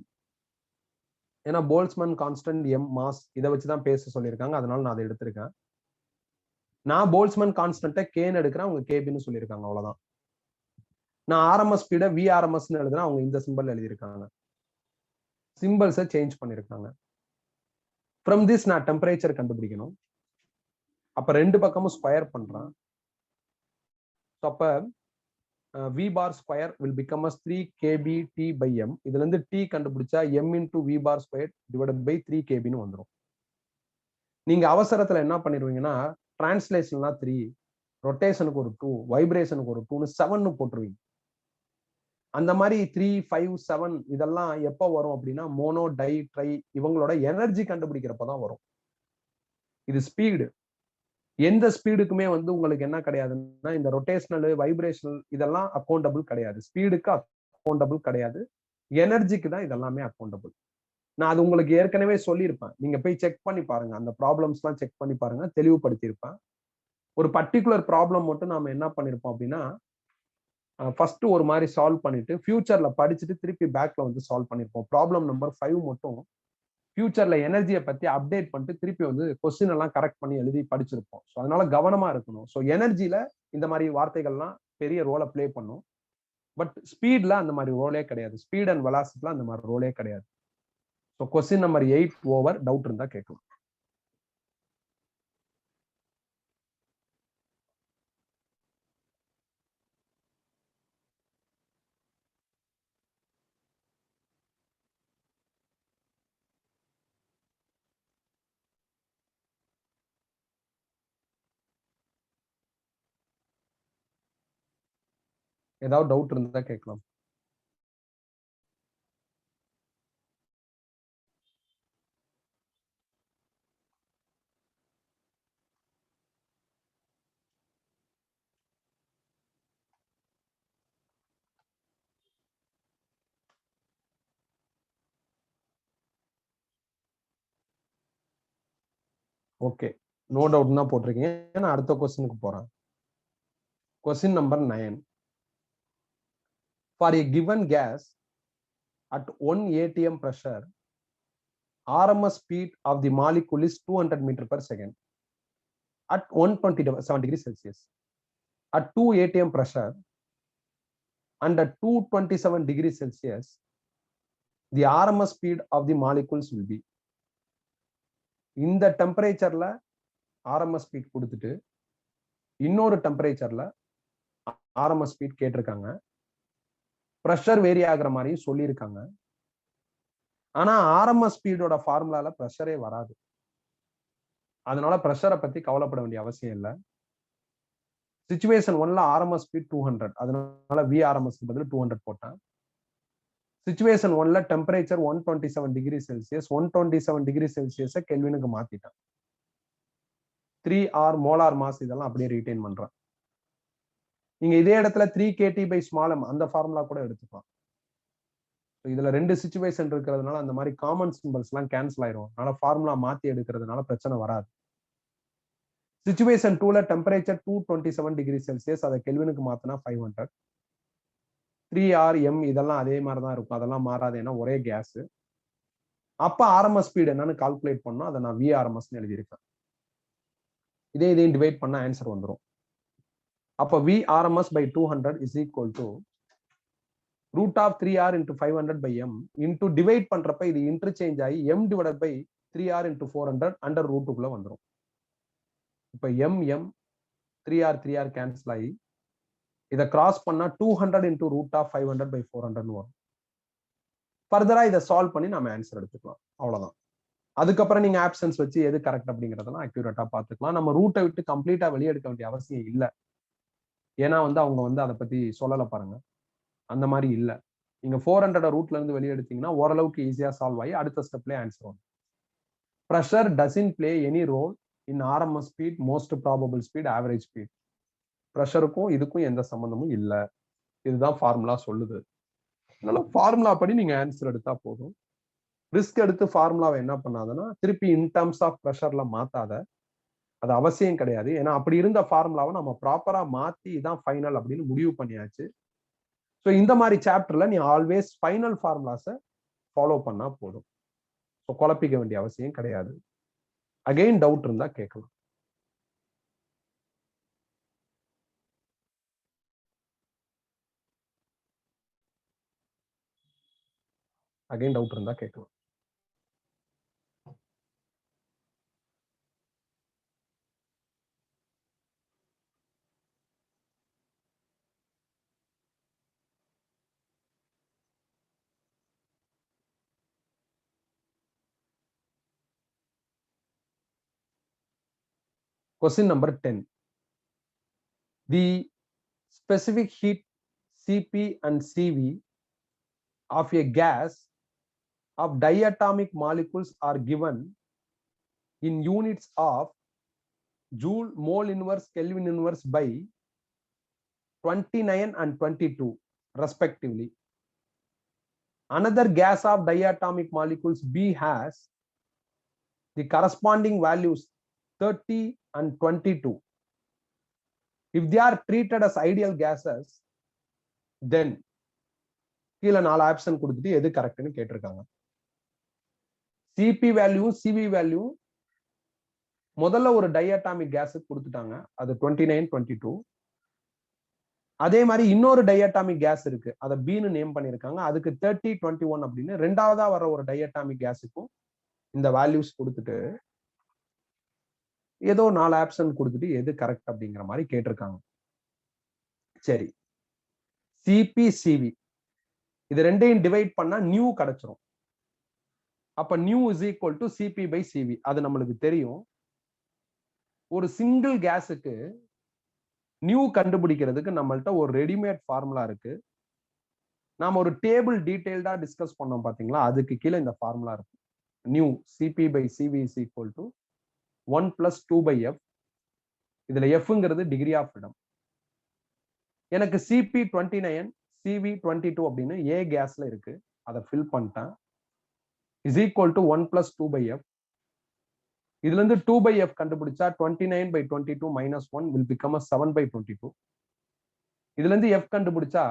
ஏன்னா போல்ட்ஸ்மேன் கான்ஸ்டன்ட், எம் மாஸ், இதை வச்சுதான் பேச சொல்லியிருக்காங்க. அதனால நான் அதை எடுத்திருக்கேன். நான் போல்ட்ஸ்மேன் கான்ஸ்டன்ட்டை கேன்னு எடுக்கிறேன், அவங்க கேபின்னு சொல்லியிருக்காங்க, அவ்வளவுதான். நான் ஆர்எம்எஸ் ஸ்பீடை விஆர்எம்எஸ்ன்னு எழுதுனா அவங்க இந்த சிம்பிள் எழுதியிருக்காங்க. சிம்பிள்ஸை சேஞ்ச் பண்ணியிருக்காங்க. ஃப்ரம் திஸ் நான் டெம்பரேச்சர் கண்டுபிடிக்கணும். அப்ப 2 பக்கமும் ஸ்கொயர் பண்றேன். அப்ப V bar square will become as 3kBT/m. இதுல இருந்து T கண்டுபிடிச்சா m into V bar squared divided by 3kB வந்துடும். நீங்க அவசரத்துல என்ன பண்ணிடுவீங்கன்னா, டிரான்ஸ்லேஷன்ல 3, ரொட்டேஷனுக்கு ஒரு 2, வைப்ரேஷனுக்கு ஒரு 2, 7 போட்டுருவீங்க. அந்த மாதிரி 3, 5, 7 இதெல்லாம் எப்போ வரும் அப்படின்னா, மோனோ, டை, ட்ரை இவங்களோட எனர்ஜி கண்டுபிடிக்கிறப்பதான் வரும். இது ஸ்பீடு. எந்த ஸ்பீடுக்குமே வந்து உங்களுக்கு என்ன கிடையாதுன்னா, இந்த ரொட்டேஷனல், வைப்ரேஷனல் இதெல்லாம் அக்கௌண்டபிள் கிடையாது. ஸ்பீடுக்கு அக்கௌண்டபிள் கிடையாது, எனர்ஜிக்கு தான் இதெல்லாமே அக்கௌண்டபிள். நான் அது உங்களுக்கு ஏற்கனவே சொல்லியிருப்பேன், நீங்க போய் செக் பண்ணி பாருங்க, அந்த ப்ராப்ளம்ஸ் எல்லாம் செக் பண்ணி பாருங்க, தெளிவுபடுத்தியிருப்பேன். ஒரு பர்டிகுலர் ப்ராப்ளம் மட்டும் நாம என்ன பண்ணிருப்போம் அப்படின்னா, ஃபர்ஸ்ட் ஒரு மாதிரி சால்வ் பண்ணிட்டு ஃபியூச்சர்ல படிச்சுட்டு திருப்பி பேக்ல வந்து சால்வ் பண்ணிருப்போம். ப்ராப்ளம் நம்பர் 5 மட்டும் ஃபியூச்சர்ல எனர்ஜியை பத்தி அப்டேட் பண்ணிட்டு திருப்பி வந்து கொஸ்டின் எல்லாம் கரெக்ட் பண்ணி எழுதி படிச்சிருப்போம். ஸோ அதனால கவனமா இருக்கணும். ஸோ எனர்ஜில இந்த மாதிரி வார்த்தைகள்லாம் பெரிய ரோலை பிளே பண்ணும். பட் ஸ்பீட்ல அந்த மாதிரி ரோலே கிடையாது. ஸ்பீட் அண்ட் வெலாசிட்டில அந்த மாதிரி ரோலே கிடையாது. So question number 8 over. Doubt இருந்தா கேட்கலாம். ஏதாவது டவுட் இருந்தா கேட்கலாம். ஓகே, நோ டவுட் தான் போட்டிருக்கீங்க. நான் அடுத்த கொஸ்டினுக்கு போறேன். Question number 9. For a given gas at 1 atm pressure, RMS speed of the molecule is 200 meter per second at 127 degrees Celsius. At 2 atm pressure and at 227 degrees Celsius, the RMS speed of the molecules will be. இந்த டெம்பரேச்சர்ல RMS speed கொடுத்துட்டு இன்னொரு டெம்பரேச்சர்ல RMS speed கேட்டிருக்காங்க. Pressure vary ஆகுற மாதிரியும் சொல்லியிருக்காங்க. ஆனா RMS ஸ்பீடோட ஃபார்முலால பிரஷரே வராது. அதனால பிரஷரை பத்தி கவலைப்பட வேண்டிய அவசியம் இல்லை. சிச்சுவேஷன் 1ல RMS ஸ்பீட் 200, அதனால VRMS பதில் 200 போட்டேன். சிச்சுவேஷன் 1ல டெம்பரேச்சர் 127 டிகிரி செல்சியஸ், 127 டிகிரி செல்சியஸை கெல்வினுக்கு மாத்திட்டேன். 3R மோலார் மாஸ் இதெல்லாம் அப்படியே ரீடைன் பண்றேன். நீங்க இதே இடத்துல 3 kT by small m அந்த ஃபார்முலா கூட எடுத்துக்கலாம். இதுல ரெண்டு சிச்சுவேஷன் இருக்கிறதுனால அந்த மாதிரி காமன் சிம்பிள்ஸ் எல்லாம் கேன்சல் ஆயிரும். அதனால ஃபார்முலா மாத்தி எடுக்கிறதுனால பிரச்சனை வராது. சிச்சுவேஷன் 2ல டெம்பரேச்சர் 227 டிகிரி செல்சியஸ், அதை கெல்வினுக்கு மாத்தினா 500. 3R M இதெல்லாம் அதே மாதிரி தான் இருக்கும், அதெல்லாம் மாறாது, ஏன்னா ஒரே கேஸ். அப்ப RMS ஸ்பீட் என்னன்னு கால்குலேட் பண்ணோம், அதை நான் VRMS எழுதியிருக்கேன். இதையும் டிவைட் பண்ண ஆன்சர் வந்துடும். அப்ப VRMS by 200 is equal to root of 3R into 500 by M into divide பண்றப்ப இது இன்டர்சேஞ்ச் ஆகி M divided by 3R into 400 under ரூட்டுக்குள்ள வந்துடும். இப்ப M 3R கேன்சல் ஆகி இதை கிராஸ் பண்ணா 200 into root of 500 by 400 வரும். ஃபர்தரா இதை சால்வ் பண்ணி நம்ம ஆன்சர் எடுத்துக்கலாம். அவ்வளவுதான். அதுக்கப்புறம் நீங்க ஆப்ஷன்ஸ் வச்சு எது கரெக்ட் அப்படிங்கறதெல்லாம் அக்யூரேட்டா பாத்துக்கலாம். நம்ம ரூட்டை விட்டு கம்ப்ளீட்டா வெளியே எடுக்க வேண்டிய அவசியம் இல்லை. ஏன்னா அவங்க அதை பத்தி சொல்லல பாருங்க. அந்த மாதிரி இல்ல. நீங்க 400 ரூட்ல இருந்து வெளியே எடுத்தீங்கன்னா ஓரளவுக்கு ஈஸியா சால்வ் ஆகி அடுத்த ஸ்டெப்லயே ஆன்சர் வரும். Pressure doesn't play any role in RMS speed, most probable speed, average speed. பிரஷருக்கும் இதுக்கும் எந்த சம்பந்தமும் இல்லை. இதுதான் ஃபார்முலா சொல்லுது. அதனால ஃபார்முலா படி நீங்க ஆன்சர் எடுத்தா போதும். ரிஸ்க் எடுத்து ஃபார்முலாவை என்ன பண்ணாதுன்னா திருப்பி இன் டர்ம்ஸ் ஆஃப் பிரஷர்ல மாத்தாத. அது அவசியம் கிடையாது. ஏன்னா அப்படி இருந்த ஃபார்முலாவை நம்ம ப்ராப்பரா மாத்தி இதான் ஃபைனல் அப்படின்னு முடிவு பண்ணியாச்சு. ஸோ இந்த மாதிரி சாப்டர்ல நீ ஆல்வேஸ் ஃபைனல் ஃபார்முலாஸை ஃபாலோ பண்ணா போதும். ஸோ குழப்பிக்க வேண்டிய அவசியம் கிடையாது. அகைன் டவுட் இருந்தா கேட்கலாம். அகைன் டவுட் இருந்தா கேட்கலாம். Question number 10. The specific heat Cp and Cv of a gas of diatomic molecules are given in units of joule, mole inverse, Kelvin inverse by 29 and 22 respectively. Another gas of diatomic molecules B has the corresponding values 30 and 22. If they are treated as ideal gases, then கீழே 4 option கொடுத்துட்டு எது கரெக்ட்னு கேட்டிருக்காங்க. CP value CV value முதல்ல ஒரு diatomic கேஸுக்கு கொடுத்துட்டாங்க, அது 29, 22. அதே மாதிரி இன்னொரு டைஅட்டாமிக் கேஸ் இருக்கு, அதை பின்னு நேம் பண்ணிருக்காங்க, அதுக்கு 30, 21 அப்படின்னு ரெண்டாவதா வர ஒரு டைஅட்டாமிக் கேஸுக்கும் இந்த வேல்யூஸ் கொடுத்துட்டு ஏதோ 4 ஆப்ஷன் கொடுத்துட்டு எது கரெக்ட் அப்படிங்கிற மாதிரி கேட்டிருக்காங்க. சரி, சிபி சிவி இது ரெண்டையும் டிவைட் பண்ணா நியூ கிடைச்சிரும். அப்ப nu is equal to CP by CV. அது நம்மளுக்கு தெரியும். ஒரு சிங்கிள் கேஸுக்கு நியூ கண்டுபிடிக்கிறதுக்கு நம்மள்ட்ட ஒரு ரெடிமேட் ஃபார்முலா இருக்கு. நாம ஒரு டேபிள் டீடைல்டா டிஸ்கஸ் பண்ணோம் பாத்தீங்களா, அதுக்கு கீழே இந்த ஃபார்முலா இருக்கு. Nu CP by CV is equal to 1 + 2/f. இதுல எஃப்ங்கிறது டிகிரி ஆஃப் ஃப்ரீடம். எனக்கு சிபி 29, சிவி 22 அப்படின்னு ஏ கேஸ்ல இருக்கு, அதை ஃபில் பண்ணிட்டேன். Is equal to 1 + 2/f. இதுல இருந்து 2/f கண்டுபிடிச்சா 29/22 minus 1 will become a 7/22. இதுல இருந்து f கண்டுபிடிச்சா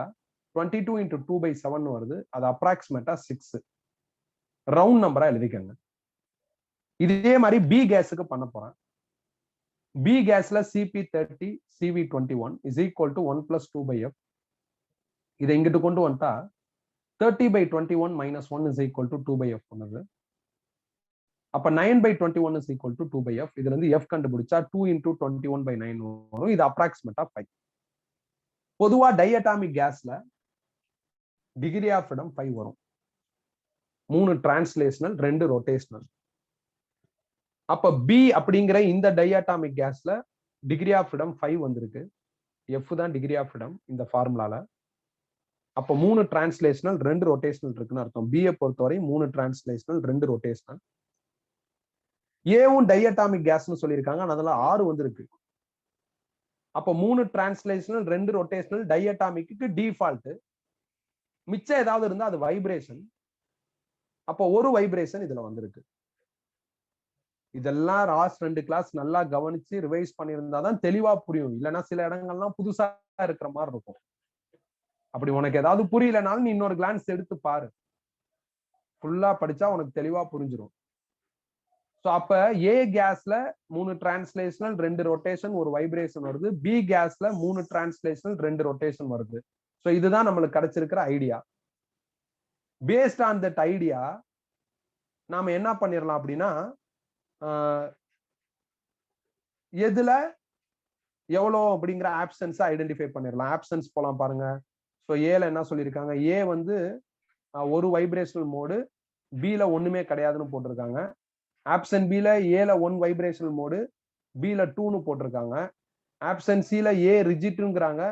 22 into 2/7 வருது. அது அப்ராக்சிமேட்டா 6. ரவுண்ட் நம்பரா எழுதிக்கங்க. இதே மாதிரி பி கேஸுக்கு பண்ண போறேன். பி கேஸ்ல Cp30 Cv21 is equal to 1 plus 2/f. இதை இங்கிட்டு கொண்டு வந்துட்டா 30/21 minus 1 is equal to 2/f பண்ணுது. அப்ப 9/21 is equal to 2/f. இதுல இருந்து f கண்டுபிடிச்சா 2 into 21/9 வரும். இது அப்ராக்சிமேட்டா 5. பொதுவா டைஅட்டாமிக் கேஸ்ல டிகிரி ஆஃப் ஃப்ரீடம் 5 வரும். 3 டிரான்ஸ்லேஷனல் 2 ரொட்டேஷனல். அப்ப பி அப்படிங்கிற இந்த டைஅட்டாமிக் கேஸ்ல டிகிரி ஆஃப் ஃப்ரீடம் 5 வந்திருக்கு. எஃப் தான் டிகிரி ஆஃப் ஃப்ரீடம் இந்த ஃபார்முலால. அப்ப 3 டிரான்ஸ்லேஷனல் 2 ரொட்டேஷனல் இருக்குன்னு அர்த்தம். பிஏ பொறுத்தவரை 3 டிரான்ஸ்லேஷனல் 2 ரொட்டேஷனல். ஏவும் டைஅட்டாமிக் கேஸ்னு சொல்லியிருக்காங்க, அதனால 6 வந்திருக்கு. அப்ப 3 டிரான்ஸ்லேஷனல் 2 ரொட்டேஷனல் டைஅட்டாமிக்கு டிஃபால்ட். மிச்சம் ஏதாவது இருந்தா அது வைப்ரேஷன். அப்ப ஒரு வைப்ரேஷன் இதுல வந்திருக்கு. இதெல்லாம் ராஸ் 2 கிளாஸ் நல்லா கவனிச்சு ரிவைஸ் பண்ணியிருந்தாதான் தெளிவா புரியும். இல்லைன்னா சில இடங்கள்லாம் புதுசா இருக்கிற மாதிரி இருக்கும். அப்படி உனக்கு ஏதாவது புரியலனாலும் நீ இன்னொரு கிளான்ஸ் எடுத்து பாரு. ஃபுல்லா படிச்சா உனக்கு தெளிவா புரிஞ்சிடும். சோ அப்ப ஏ கேஸ்ல 3 டிரான்ஸ்லேஷனல் 2 ரொட்டேஷன் ஒரு வைப்ரேஷன் வருது. பி கேஸ்ல 3 டிரான்ஸ்லேஷனல் 2 ரொட்டேஷன் வருது. சோ இதுதான் நம்மளுக்கு கிடைச்சிருக்கிற idea. Based on that idea நாம என்ன பண்ணிடலாம் அப்படின்னா, எதுல எவ்வளோ அப்படிங்கிற ஆப்சன்ஸ் ஐடென்டிஃபை பண்ணிடலாம். ஆப்சன்ஸ் போலாம் பாருங்க. ஸோ ஏல என்ன சொல்லியிருக்காங்க, ஏ வந்து ஒரு வைப்ரேஷனல் மோடு, பில ஒண்ணுமே கிடையாதுன்னு போட்டிருக்காங்க. ஆப்ஷன் பில ஏல 1 வைப்ரேஷனல் மோடு, பில 2ன்னு போட்டிருக்காங்க. ஆப்ஷன் சில ஏ ரிஜிட்ங்கிறாங்க,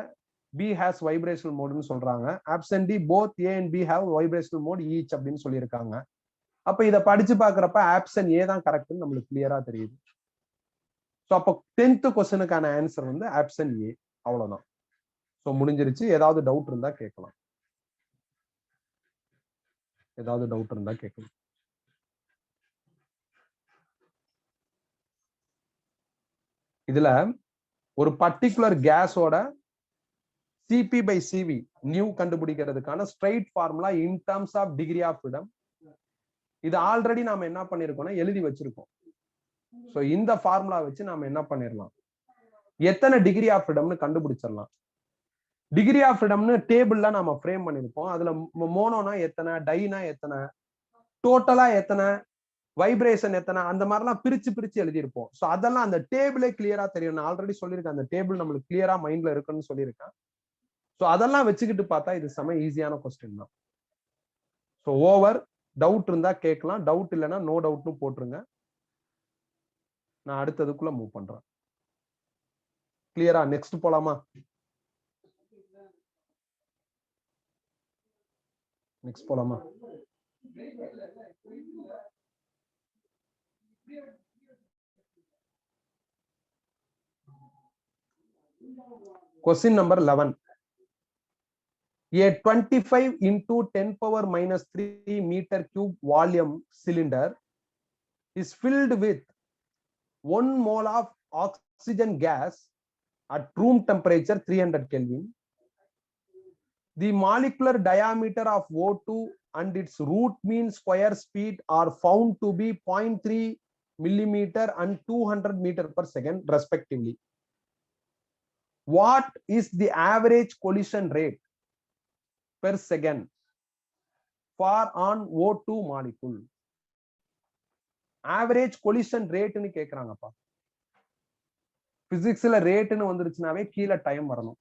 பி ஹேஸ் வைப்ரேஷனல் மோடுன்னு சொல்றாங்க. Option D both A and B have vibrational mode each அப்படின்னு சொல்லியிருக்காங்க. அப்ப இதை படிச்சு பாக்குறப்ப ஆப்ஷன் ஏ தான் கரெக்ட்னு நம்மளுக்கு கிளியரா தெரியுது. ஸோ அப்போ 10th கொஸ்டினுக்கான ஆன்சர் வந்து ஆப்ஷன் ஏ. அவ்வளவுதான். ஸோ முடிஞ்சிருச்சு. ஏதாவது டவுட் இருந்தா கேட்கலாம். ஏதாவது டவுட் இருந்தா கேட்கலாம். இதுல ஒரு பர்டிகுலர் கேஸோட Cp/Cv நியூ கண்டுபிடிக்கிறதுக்கான straight formula in terms of degree of freedom. இது ஆல்ரெடி நாம என்ன பண்ணிருக்கோம்னா எழுதி வச்சிருக்கோம். சோ இந்த ஃபார்முலா வச்சு நாம என்ன பண்ணிடலாம், எத்தனை டிகிரி ஆஃப் ஃப்ரீடம்னு கண்டுபிடிச்சிடலாம். டிகிரி ஆஃப் ஃப்ரீடம்னு டேபிள்ல நாம ஃப்ரேம் பண்ணிருப்போம். அதுல மோனோனா எத்தனை, டைனா எத்தனை, டோட்டலா எத்தனை, வைப்ரேஷன் எத்தனை, அந்த மாதிரிலாம் பிரிச்சு பிரிச்சு எழுதியிருப்போம். சோ அதெல்லாம் அந்த டேபிளே கிளியரா தெரியும். நான் ஆல்ரெடி சொல்லியிருக்கேன், அந்த டேபிள் நம்மளுக்கு கிளியரா மைண்ட்ல இருக்குன்னு சொல்லியிருக்கேன். சோ அதெல்லாம் வச்சுக்கிட்டு பார்த்தா இது செம ஈஸியான கொஸ்டின் தான். So over. டவுட் இருந்தா கேட்கலாம். டவுட் இல்லைன்னா நோ டவுட்னு போட்டுருங்க. நான் அடுத்ததுக்குள்ள மூவ் பண்றேன். கிளியரா? நெக்ஸ்ட் போலாமா? நெக்ஸ்ட் போலாமா? Question number 11. A 25 into 10 power minus 3 meter cube volume cylinder is filled with 1 mole of oxygen gas at room temperature 300 Kelvin. The molecular diameter of O2 and its root mean square speed are found to be 0.3 millimeter and 200 meter per second respectively. What is the average collision rate per second for on O2 molecule? Average collision rate னு கேக்குறாங்கப்பா. பிசிக்ஸ்ல ரேட்னு வந்துருச்சுனாவே கீழே time வரணும்.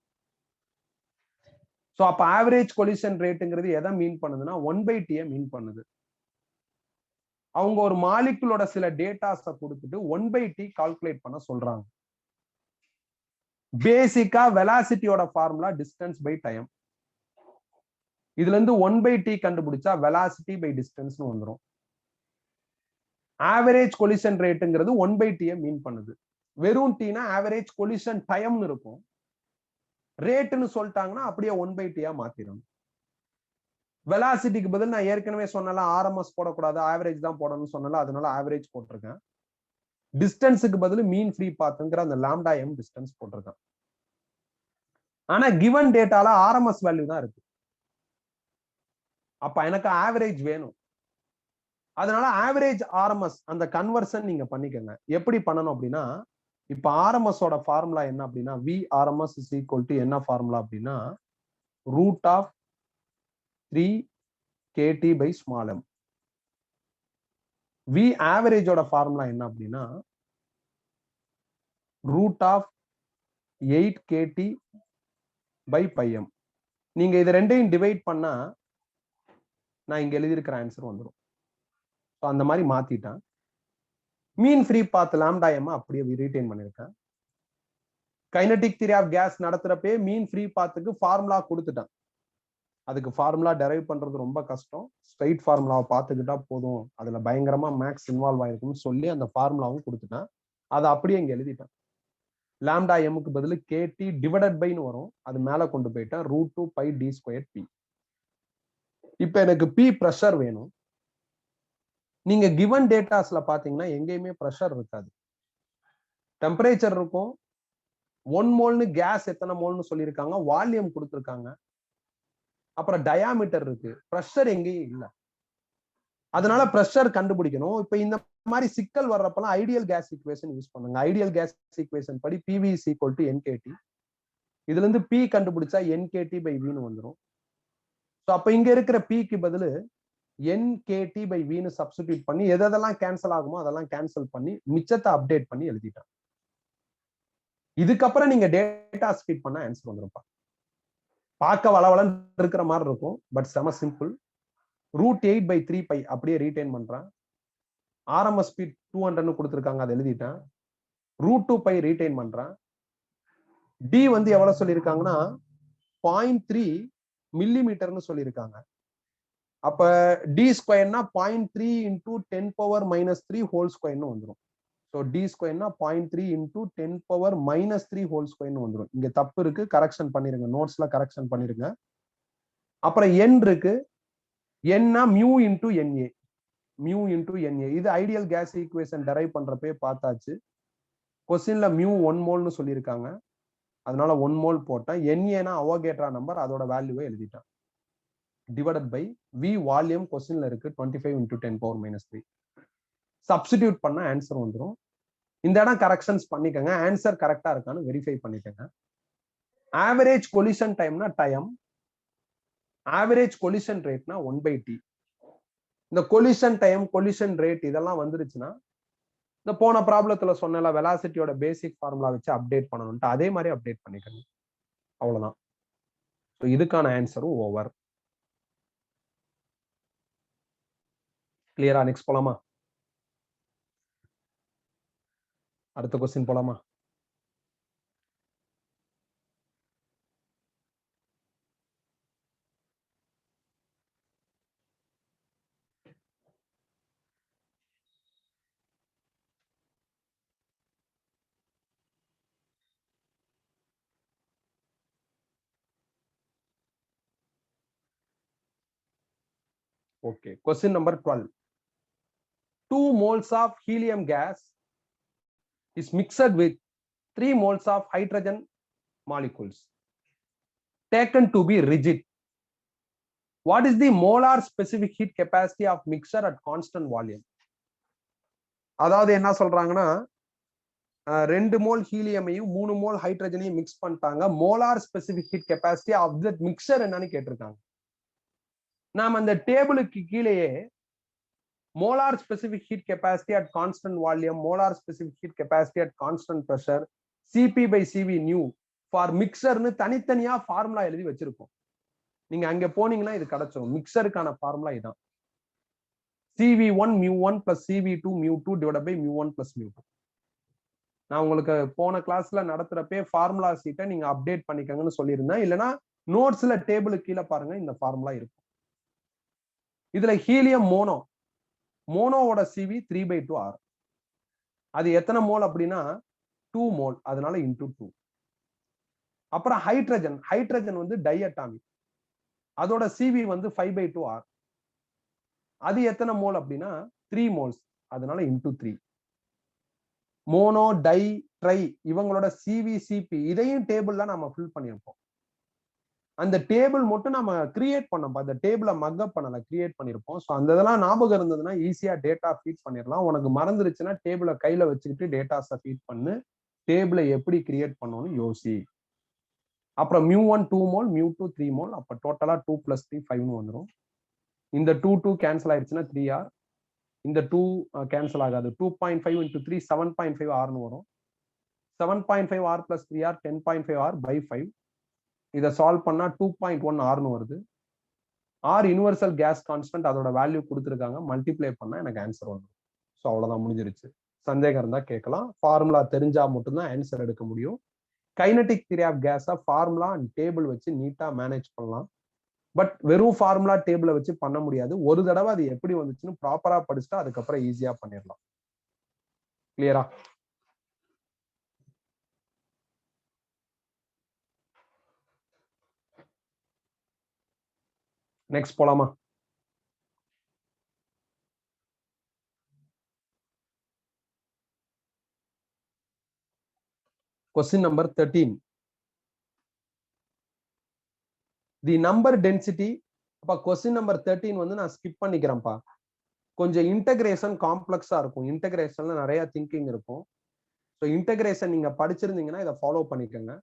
So அப்ப average collision ரேட்ங்கிறது எதை மீன் பண்ணுதுன்னா 1/t மீன் பண்ணுது. அவங்க ஒரு மாலிகுலோட சில டேட்டாஸ கொடுத்துட்டு 1/t கால்குலேட் பண்ண சொல்றாங்க. பேசிக்கா வெலாசிட்டியோட ஃபார்முலா டிஸ்டன்ஸ் பை டைம். இதுல இருந்து 1/t கண்டுபிடிச்சா வெலாசிட்டி பை டிஸ்டன்ஸ்னு வந்துரும். ஆவரேஜ் கொலிஷன் ரேட்ங்கிறது 1/t மீன் பண்ணுது. வெறும் டீனா ஆவரேஜ் கொலிஷன் டைம்னு இருக்கும். ரேட்னு சொல்லிட்டாங்கன்னா அப்படியே 1/t மாத்திரணும். வெலாசிட்டிக்கு பதில் நான் ஏற்கனவே சொன்னால ஆர்எம்எஸ் போடக்கூடாது, ஆவரேஜ் தான் போடணும்னு சொன்னால அதனால ஆவரேஜ் போட்டிருக்கேன். டிஸ்டன்ஸுக்கு பதில் மீன் ஃப்ரீ பாத்துங்கிற அந்த லாம்டா எம் டிஸ்டன்ஸ் போட்டிருக்கான். ஆனா கிவன் டேட்டால ஆர்எம்எஸ் வேல்யூ தான் இருக்கு. அப்ப எனக்கு ஆவரேஜ் வேணும். அதனால ஆவரேஜ் ஆர்எம்எஸ் அந்த கன்வர்ஷன் நீங்க பண்ணிக்கங்க. எப்படி பண்ணணும் அப்படின்னா, இப்ப ஆர்எம்எஸ் ஓட ஃபார்முலா என்ன அப்படின்னா, V RMS is equal to என்ன ஃபார்முலா அப்படின்னா, root of 3 KT by small m. V ஆவரேஜோட ஃபார்முலா என்ன அப்படின்னா, root of 8 KT by pi m. நீங்க இது ரெண்டையும் டிவைட் பண்ணா நான் இங்க எழுதியிருக்கிற ஆன்சர் வந்துடும். அந்த மாதிரி மாத்திட்டேன். Mean free path lambda M அப்படியே ரீடைன் பண்ணிருக்கேன். கைனடிக் தியரி ஆஃப் கேஸ் நடத்துறப்பே மீன் ஃப்ரீ பாத்துக்கு ஃபார்முலா கொடுத்துட்டேன். அதுக்கு ஃபார்முலா டெரைவ் பண்றது ரொம்ப கஷ்டம். ஸ்ட்ரைட் ஃபார்முலாவை பார்த்துக்கிட்டா போதும், அதுல பயங்கரமா மேக்ஸ் இன்வால்வ் ஆயிருக்கும்னு சொல்லி அந்த ஃபார்முலாவும் கொடுத்துட்டேன். அதை அப்படியே இங்க எழுதிட்டேன். லாம்டா எம்முக்கு பதில் கேடி டிவைடட் பைன்னு வரும், அது மேல கொண்டு போயிட்டேன். Root 2 pi D square P. இப்ப எனக்கு பி ப்ரெஷர் வேணும். நீங்க கிவன் டேட்டாஸ்ல பாத்தீங்கன்னா எங்கேயுமே ப்ரெஷர் இருக்காது. டெம்பரேச்சர் இருக்கும், 1 மோல்னு கேஸ் எத்தனை மோல்னு சொல்லியிருக்காங்க, வால்யூம் கொடுத்துருக்காங்க, அப்புறம் டயாமீட்டர் இருக்கு. ப்ரெஷர் எங்கேயும் இல்லை. அதனால ப்ரெஷர் கண்டுபிடிக்கணும். இப்ப இந்த மாதிரி சிக்கல் வர்றப்பெல்லாம் ஐடியல் கேஸ் ஈக்குவேஷன் யூஸ் பண்ணுங்க. ஐடியல் கேஸ் ஈக்குவேஷன் படி PV is equal to NKT. இதுல இருந்து P கண்டுபிடிச்சா NKT by V ன்னு வந்துடும். அப்ப இங்க இருக்கிற Pக்கு பதில் NKT by V ன்னு சப்ஸ்டிடியூட் பண்ணி எதெல்லாம் கேன்சல் ஆகுமோ அதெல்லாம் கேன்சல் பண்ணி மிச்சத்தை அப்டேட் பண்ணி எழுதிட்டேன். இதுக்கப்புறம் நீங்க டேட்டா ஸ்பீட் பண்ண ஆன்சர் வந்துருப்பா. பார்க்க வளவளன்னு இருக்கிற மாதிரி இருக்கும், பட் செம சிம்பிள். ரூட் 8 by 3 பை அப்படியே ரீடைன் பண்றேன். ஆர்எம்எஸ் ஸ்பீட் 200 கொடுத்துருக்காங்க, அதை எழுதிட்டேன். ரூட் 2 பை ரீடைன் பண்றேன். டி வந்து எவ்வளவு சொல்லியிருக்காங்கன்னா 0.3 மில்லிமீட்டர்னு சொல்லியிருக்காங்க. அப்ப டி ஸ்கொயர்னா 0.3 இன்டூ 10 பவர் மைனஸ் 3 ஹோல் ஸ்கொயர்னு வந்துடும். ஸோ டி ஸ்கொயர்னா 0.3 இன்டூ 10 பவர் மைனஸ் 3 ஹோல் ஸ்கொயர்னு வந்துடும். இங்க தப்பு இருக்கு, கரெக்ஷன் பண்ணிருங்க, நோட்ஸ்ல கரெக்ஷன் பண்ணிருங்க. அப்புறம் என் இருக்கு, என்ன mu into NA, mu into NA. இது ஐடியல் கேஸ் ஈக்குவேஷன் டெரைவ் பண்றப்பே பார்த்தாச்சு. கொஸ்டின்ல மியூ 1 மோல்னு சொல்லியிருக்காங்க, அதனால 1 மோல் போட்டேன். என்ஏனா அவோகேட்ரா நம்பர், அதோட வேல்யூவை எழுதிட்டேன். டிவைடட் பை வி வால்யூம் கொஸ்டின்ல இருக்கு 25 இன்டூ 10 பவர் மைனஸ் 3. சப்ஸ்டிடியூட் பண்ண ஆன்சர் வந்துடும். இந்த இடம் கரெக்ஷன்ஸ் பண்ணிக்கங்க, ஆன்சர் கரெக்டா இருக்கான்னு வெரிஃபை பண்ணிக்கங்க. ஆவரேஜ் கொலிஷன் டைம்னா டைம், ஆவரேஜ் கொலிஷன் ரேட்னா 1/t. இந்த கொலிஷன் டைம், கொலிஷன் ரேட் இதெல்லாம் வந்துருச்சுன்னா இந்த போன ப்ராப்ளத்துல சொன்னல வெலாசிட்டியோட பேசிக் ஃபார்முலா வச்சு அப்டேட் பண்ணணும்ட்டு அதே மாதிரி அப்டேட் பண்ணிக்கணும். அவ்வளவுதான். இதுக்கான ஆன்சரும் ஓவர். கிளியரா? நெக்ஸ்ட் போலாமா? அடுத்த கொஸ்டின் போலாமா? Okay, question number 12. 2 moles of helium gas is mixed with 3 moles of hydrogen molecules taken to be rigid. What is the molar specific heat capacity of mixture at constant volume? அதாவது என்ன சொல்றாங்கன்னா, 2 mole ஹீலியமையும் 3 mole ஹைட்ரஜனையும் mix பண்ணிட்டாங்க. Molar specific heat capacity of that mixture என்னன்னு கேட்டிருக்காங்க. நாம அந்த டேபிளுக்கு கீழேயே molar specific heat capacity at constant volume, molar specific heat capacity at constant pressure, Cp by Cv nu for mixerன்னு தனித்தனியா ஃபார்முலா எழுதி வச்சிருக்கோம். நீங்க அங்க போனீங்கன்னா இது கிடைச்சிடும். மிக்சருக்கான ஃபார்முலா இதான். Cv1 mu1 plus Cv2 mu2 divided by mu1 plus mu2. நான் உங்களுக்கு போன கிளாஸ்ல நடத்துறப்பே ஃபார்முலா சீட்டை நீங்க அப்டேட் பண்ணிக்கங்கன்னு சொல்லியிருந்தேன். இல்லைன்னா நோட்ஸ்ல டேபிளுக்கு கீழே பாருங்க, இந்த ஃபார்முலா இருக்கும். இதுல ஹீலியம் மோனோ, மோனோவோட சிவி 3/2 ஆர். அது எத்தனை மோல் அப்படின்னா 2 மோல், அதனால இன்டூ 2. அப்புறம் ஹைட்ரஜன், ஹைட்ரஜன் வந்து டைஅட்டாமிக், அதோட சிவி வந்து 5/2 ஆர். அது எத்தனை மோல் அப்படின்னா 3 மோல்ஸ், அதனால இன்டூ 3. மோனோ, டை, ட்ரை இவங்களோட சிவிசிபி இதையும் டேபிள்ல நம்ம ஃபில் பண்ணியிருப்போம். அந்த டேபிள் மட்டும் நம்ம கிரியேட் பண்ணோம். அந்த டேபிளை மக்கப் பண்ணல, கிரியேட் பண்ணிருப்போம். ஸோ அந்த இதெல்லாம் ஞாபகம் இருந்ததுன்னா ஈஸியா டேட்டா ஃபீட் பண்ணிடலாம். உனக்கு மறந்துருச்சுன்னா டேபிளை கையில வச்சுக்கிட்டு டேட்டாஸை ஃபீட் பண்ணு. டேபிளை எப்படி கிரியேட் பண்ணணும்னு யோசி. அப்புறம் μ1 2 மோல், μ2 3 மோல். அப்ப டோட்டலா 2 + 3 5ன்னு வந்துடும். இந்த 2 கேன்சல் ஆயிடுச்சுன்னா 3R. இந்த 2 கேன்சல் ஆகாது. 2.5 × 3 7.5 Rன்னு வரும். 7.5 R + 3R 10.5 R by 5. இதை சால்வ் பண்ணா 2.1 Rன்னு வருது. R யுனிவர்சல் கேஸ் கான்ஸ்டன்ட், அதோட வேல்யூ கொடுத்துருக்காங்க. மல்டிப்ளை பண்ணா எனக்கு ஆன்சர் வந்துடும். ஸோ அவ்வளவுதான், முடிஞ்சிருச்சு. சந்தேகம் இருந்தா கேட்கலாம். ஃபார்முலா தெரிஞ்சா மட்டும்தான் ஆன்சர் எடுக்க முடியும். கைனடிக் தியரி ஆஃப் கேஸா ஃபார்முலா அண்ட் டேபிள் வச்சு நீட்டா மேனேஜ் பண்ணலாம். பட் வெறும் ஃபார்முலா டேபிளை வச்சு பண்ண முடியாது. ஒரு தடவை அது எப்படி வந்துச்சுன்னு ப்ராப்பரா படிச்சுட்டா அதுக்கப்புறம் ஈஸியா பண்ணிடலாம். கிளியரா? நெக்ஸ்ட் போலாமா? Question number 13. The number density. அப்ப கொஸ்டின் நம்பர் 13 வந்து நான் ஸ்கிப் பண்ணிக்கிறேன்ப்பா. கொஞ்சம் இன்டகிரேஷன் காம்ப்ளெக்ஸா இருக்கும். இன்டகிரேஷன்ல நிறைய திங்கிங் இருக்கும். ஸோ இன்டகிரேஷன் நீங்க படிச்சிருந்தீங்கன்னா இதை ஃபாலோ பண்ணிக்கோங்க.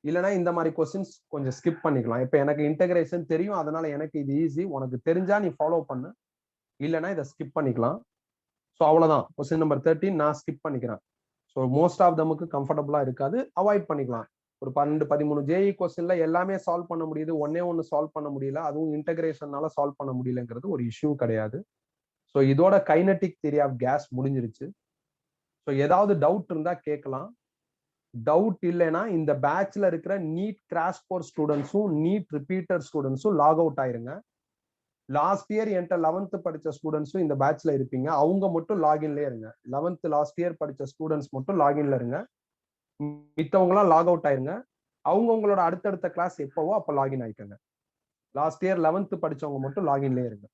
இல்லைன்னா இந்த மாதிரி கொஸ்டின்ஸ் கொஞ்சம் ஸ்கிப் பண்ணிக்கலாம். இப்ப எனக்கு இன்டகிரேஷன் தெரியும், அதனால எனக்கு இது ஈஸி. உனக்கு தெரிஞ்சா நீ ஃபாலோ பண்ணு, இல்லைன்னா இதை ஸ்கிப் பண்ணிக்கலாம். ஸோ அவ்வளவுதான். கொஸ்டின் நம்பர் 13 நான் ஸ்கிப் பண்ணிக்கிறேன். ஸோ மோஸ்ட் ஆஃப் தமுக்கு கம்ஃபர்டபுளா இருக்காது, அவாய்ட் பண்ணிக்கலாம். ஒரு 12 13 ஜேஇ கொஸ்டின்ல எல்லாமே சால்வ் பண்ண முடியுது, ஒண்ணு சால்வ் பண்ண முடியல, அதுவும் இன்டகிரேஷனால சால்வ் பண்ண முடியலங்கிறது ஒரு இஷ்யூ கிடையாது. ஸோ இதோட கைனடிக் தியரி ஆஃப் கேஸ் முடிஞ்சிருச்சு. ஸோ ஏதாவது டவுட் இருந்தா கேட்கலாம். டவுட் இல்லைன்னா இந்த பேட்ச்ல இருக்கிற நீட் கிராஷ் கோர்ஸ் ஸ்டூடெண்ட்ஸும் NEET repeater students log out ஆயிருங்க. லாஸ்ட் இயர் என்கிட்ட 11th படிச்ச ஸ்டூடெண்ட்ஸும் இந்த பேட்ச்ல இருப்பீங்க. அவங்க மட்டும் லாகின்ல இருங்க. 11th லாஸ்ட் இயர் படிச்ச ஸ்டூடெண்ட்ஸ் மட்டும் லாகின்ல இருங்க. மித்தவங்க எல்லாம் லாக் அவுட் ஆயிருங்க. அவங்களோட அடுத்தடுத்த கிளாஸ் எப்பவோ அப்ப லாகின் ஆயிக்கங்க. லாஸ்ட் இயர் 11th படிச்சவங்க மட்டும் லாகின்ல இருங்க.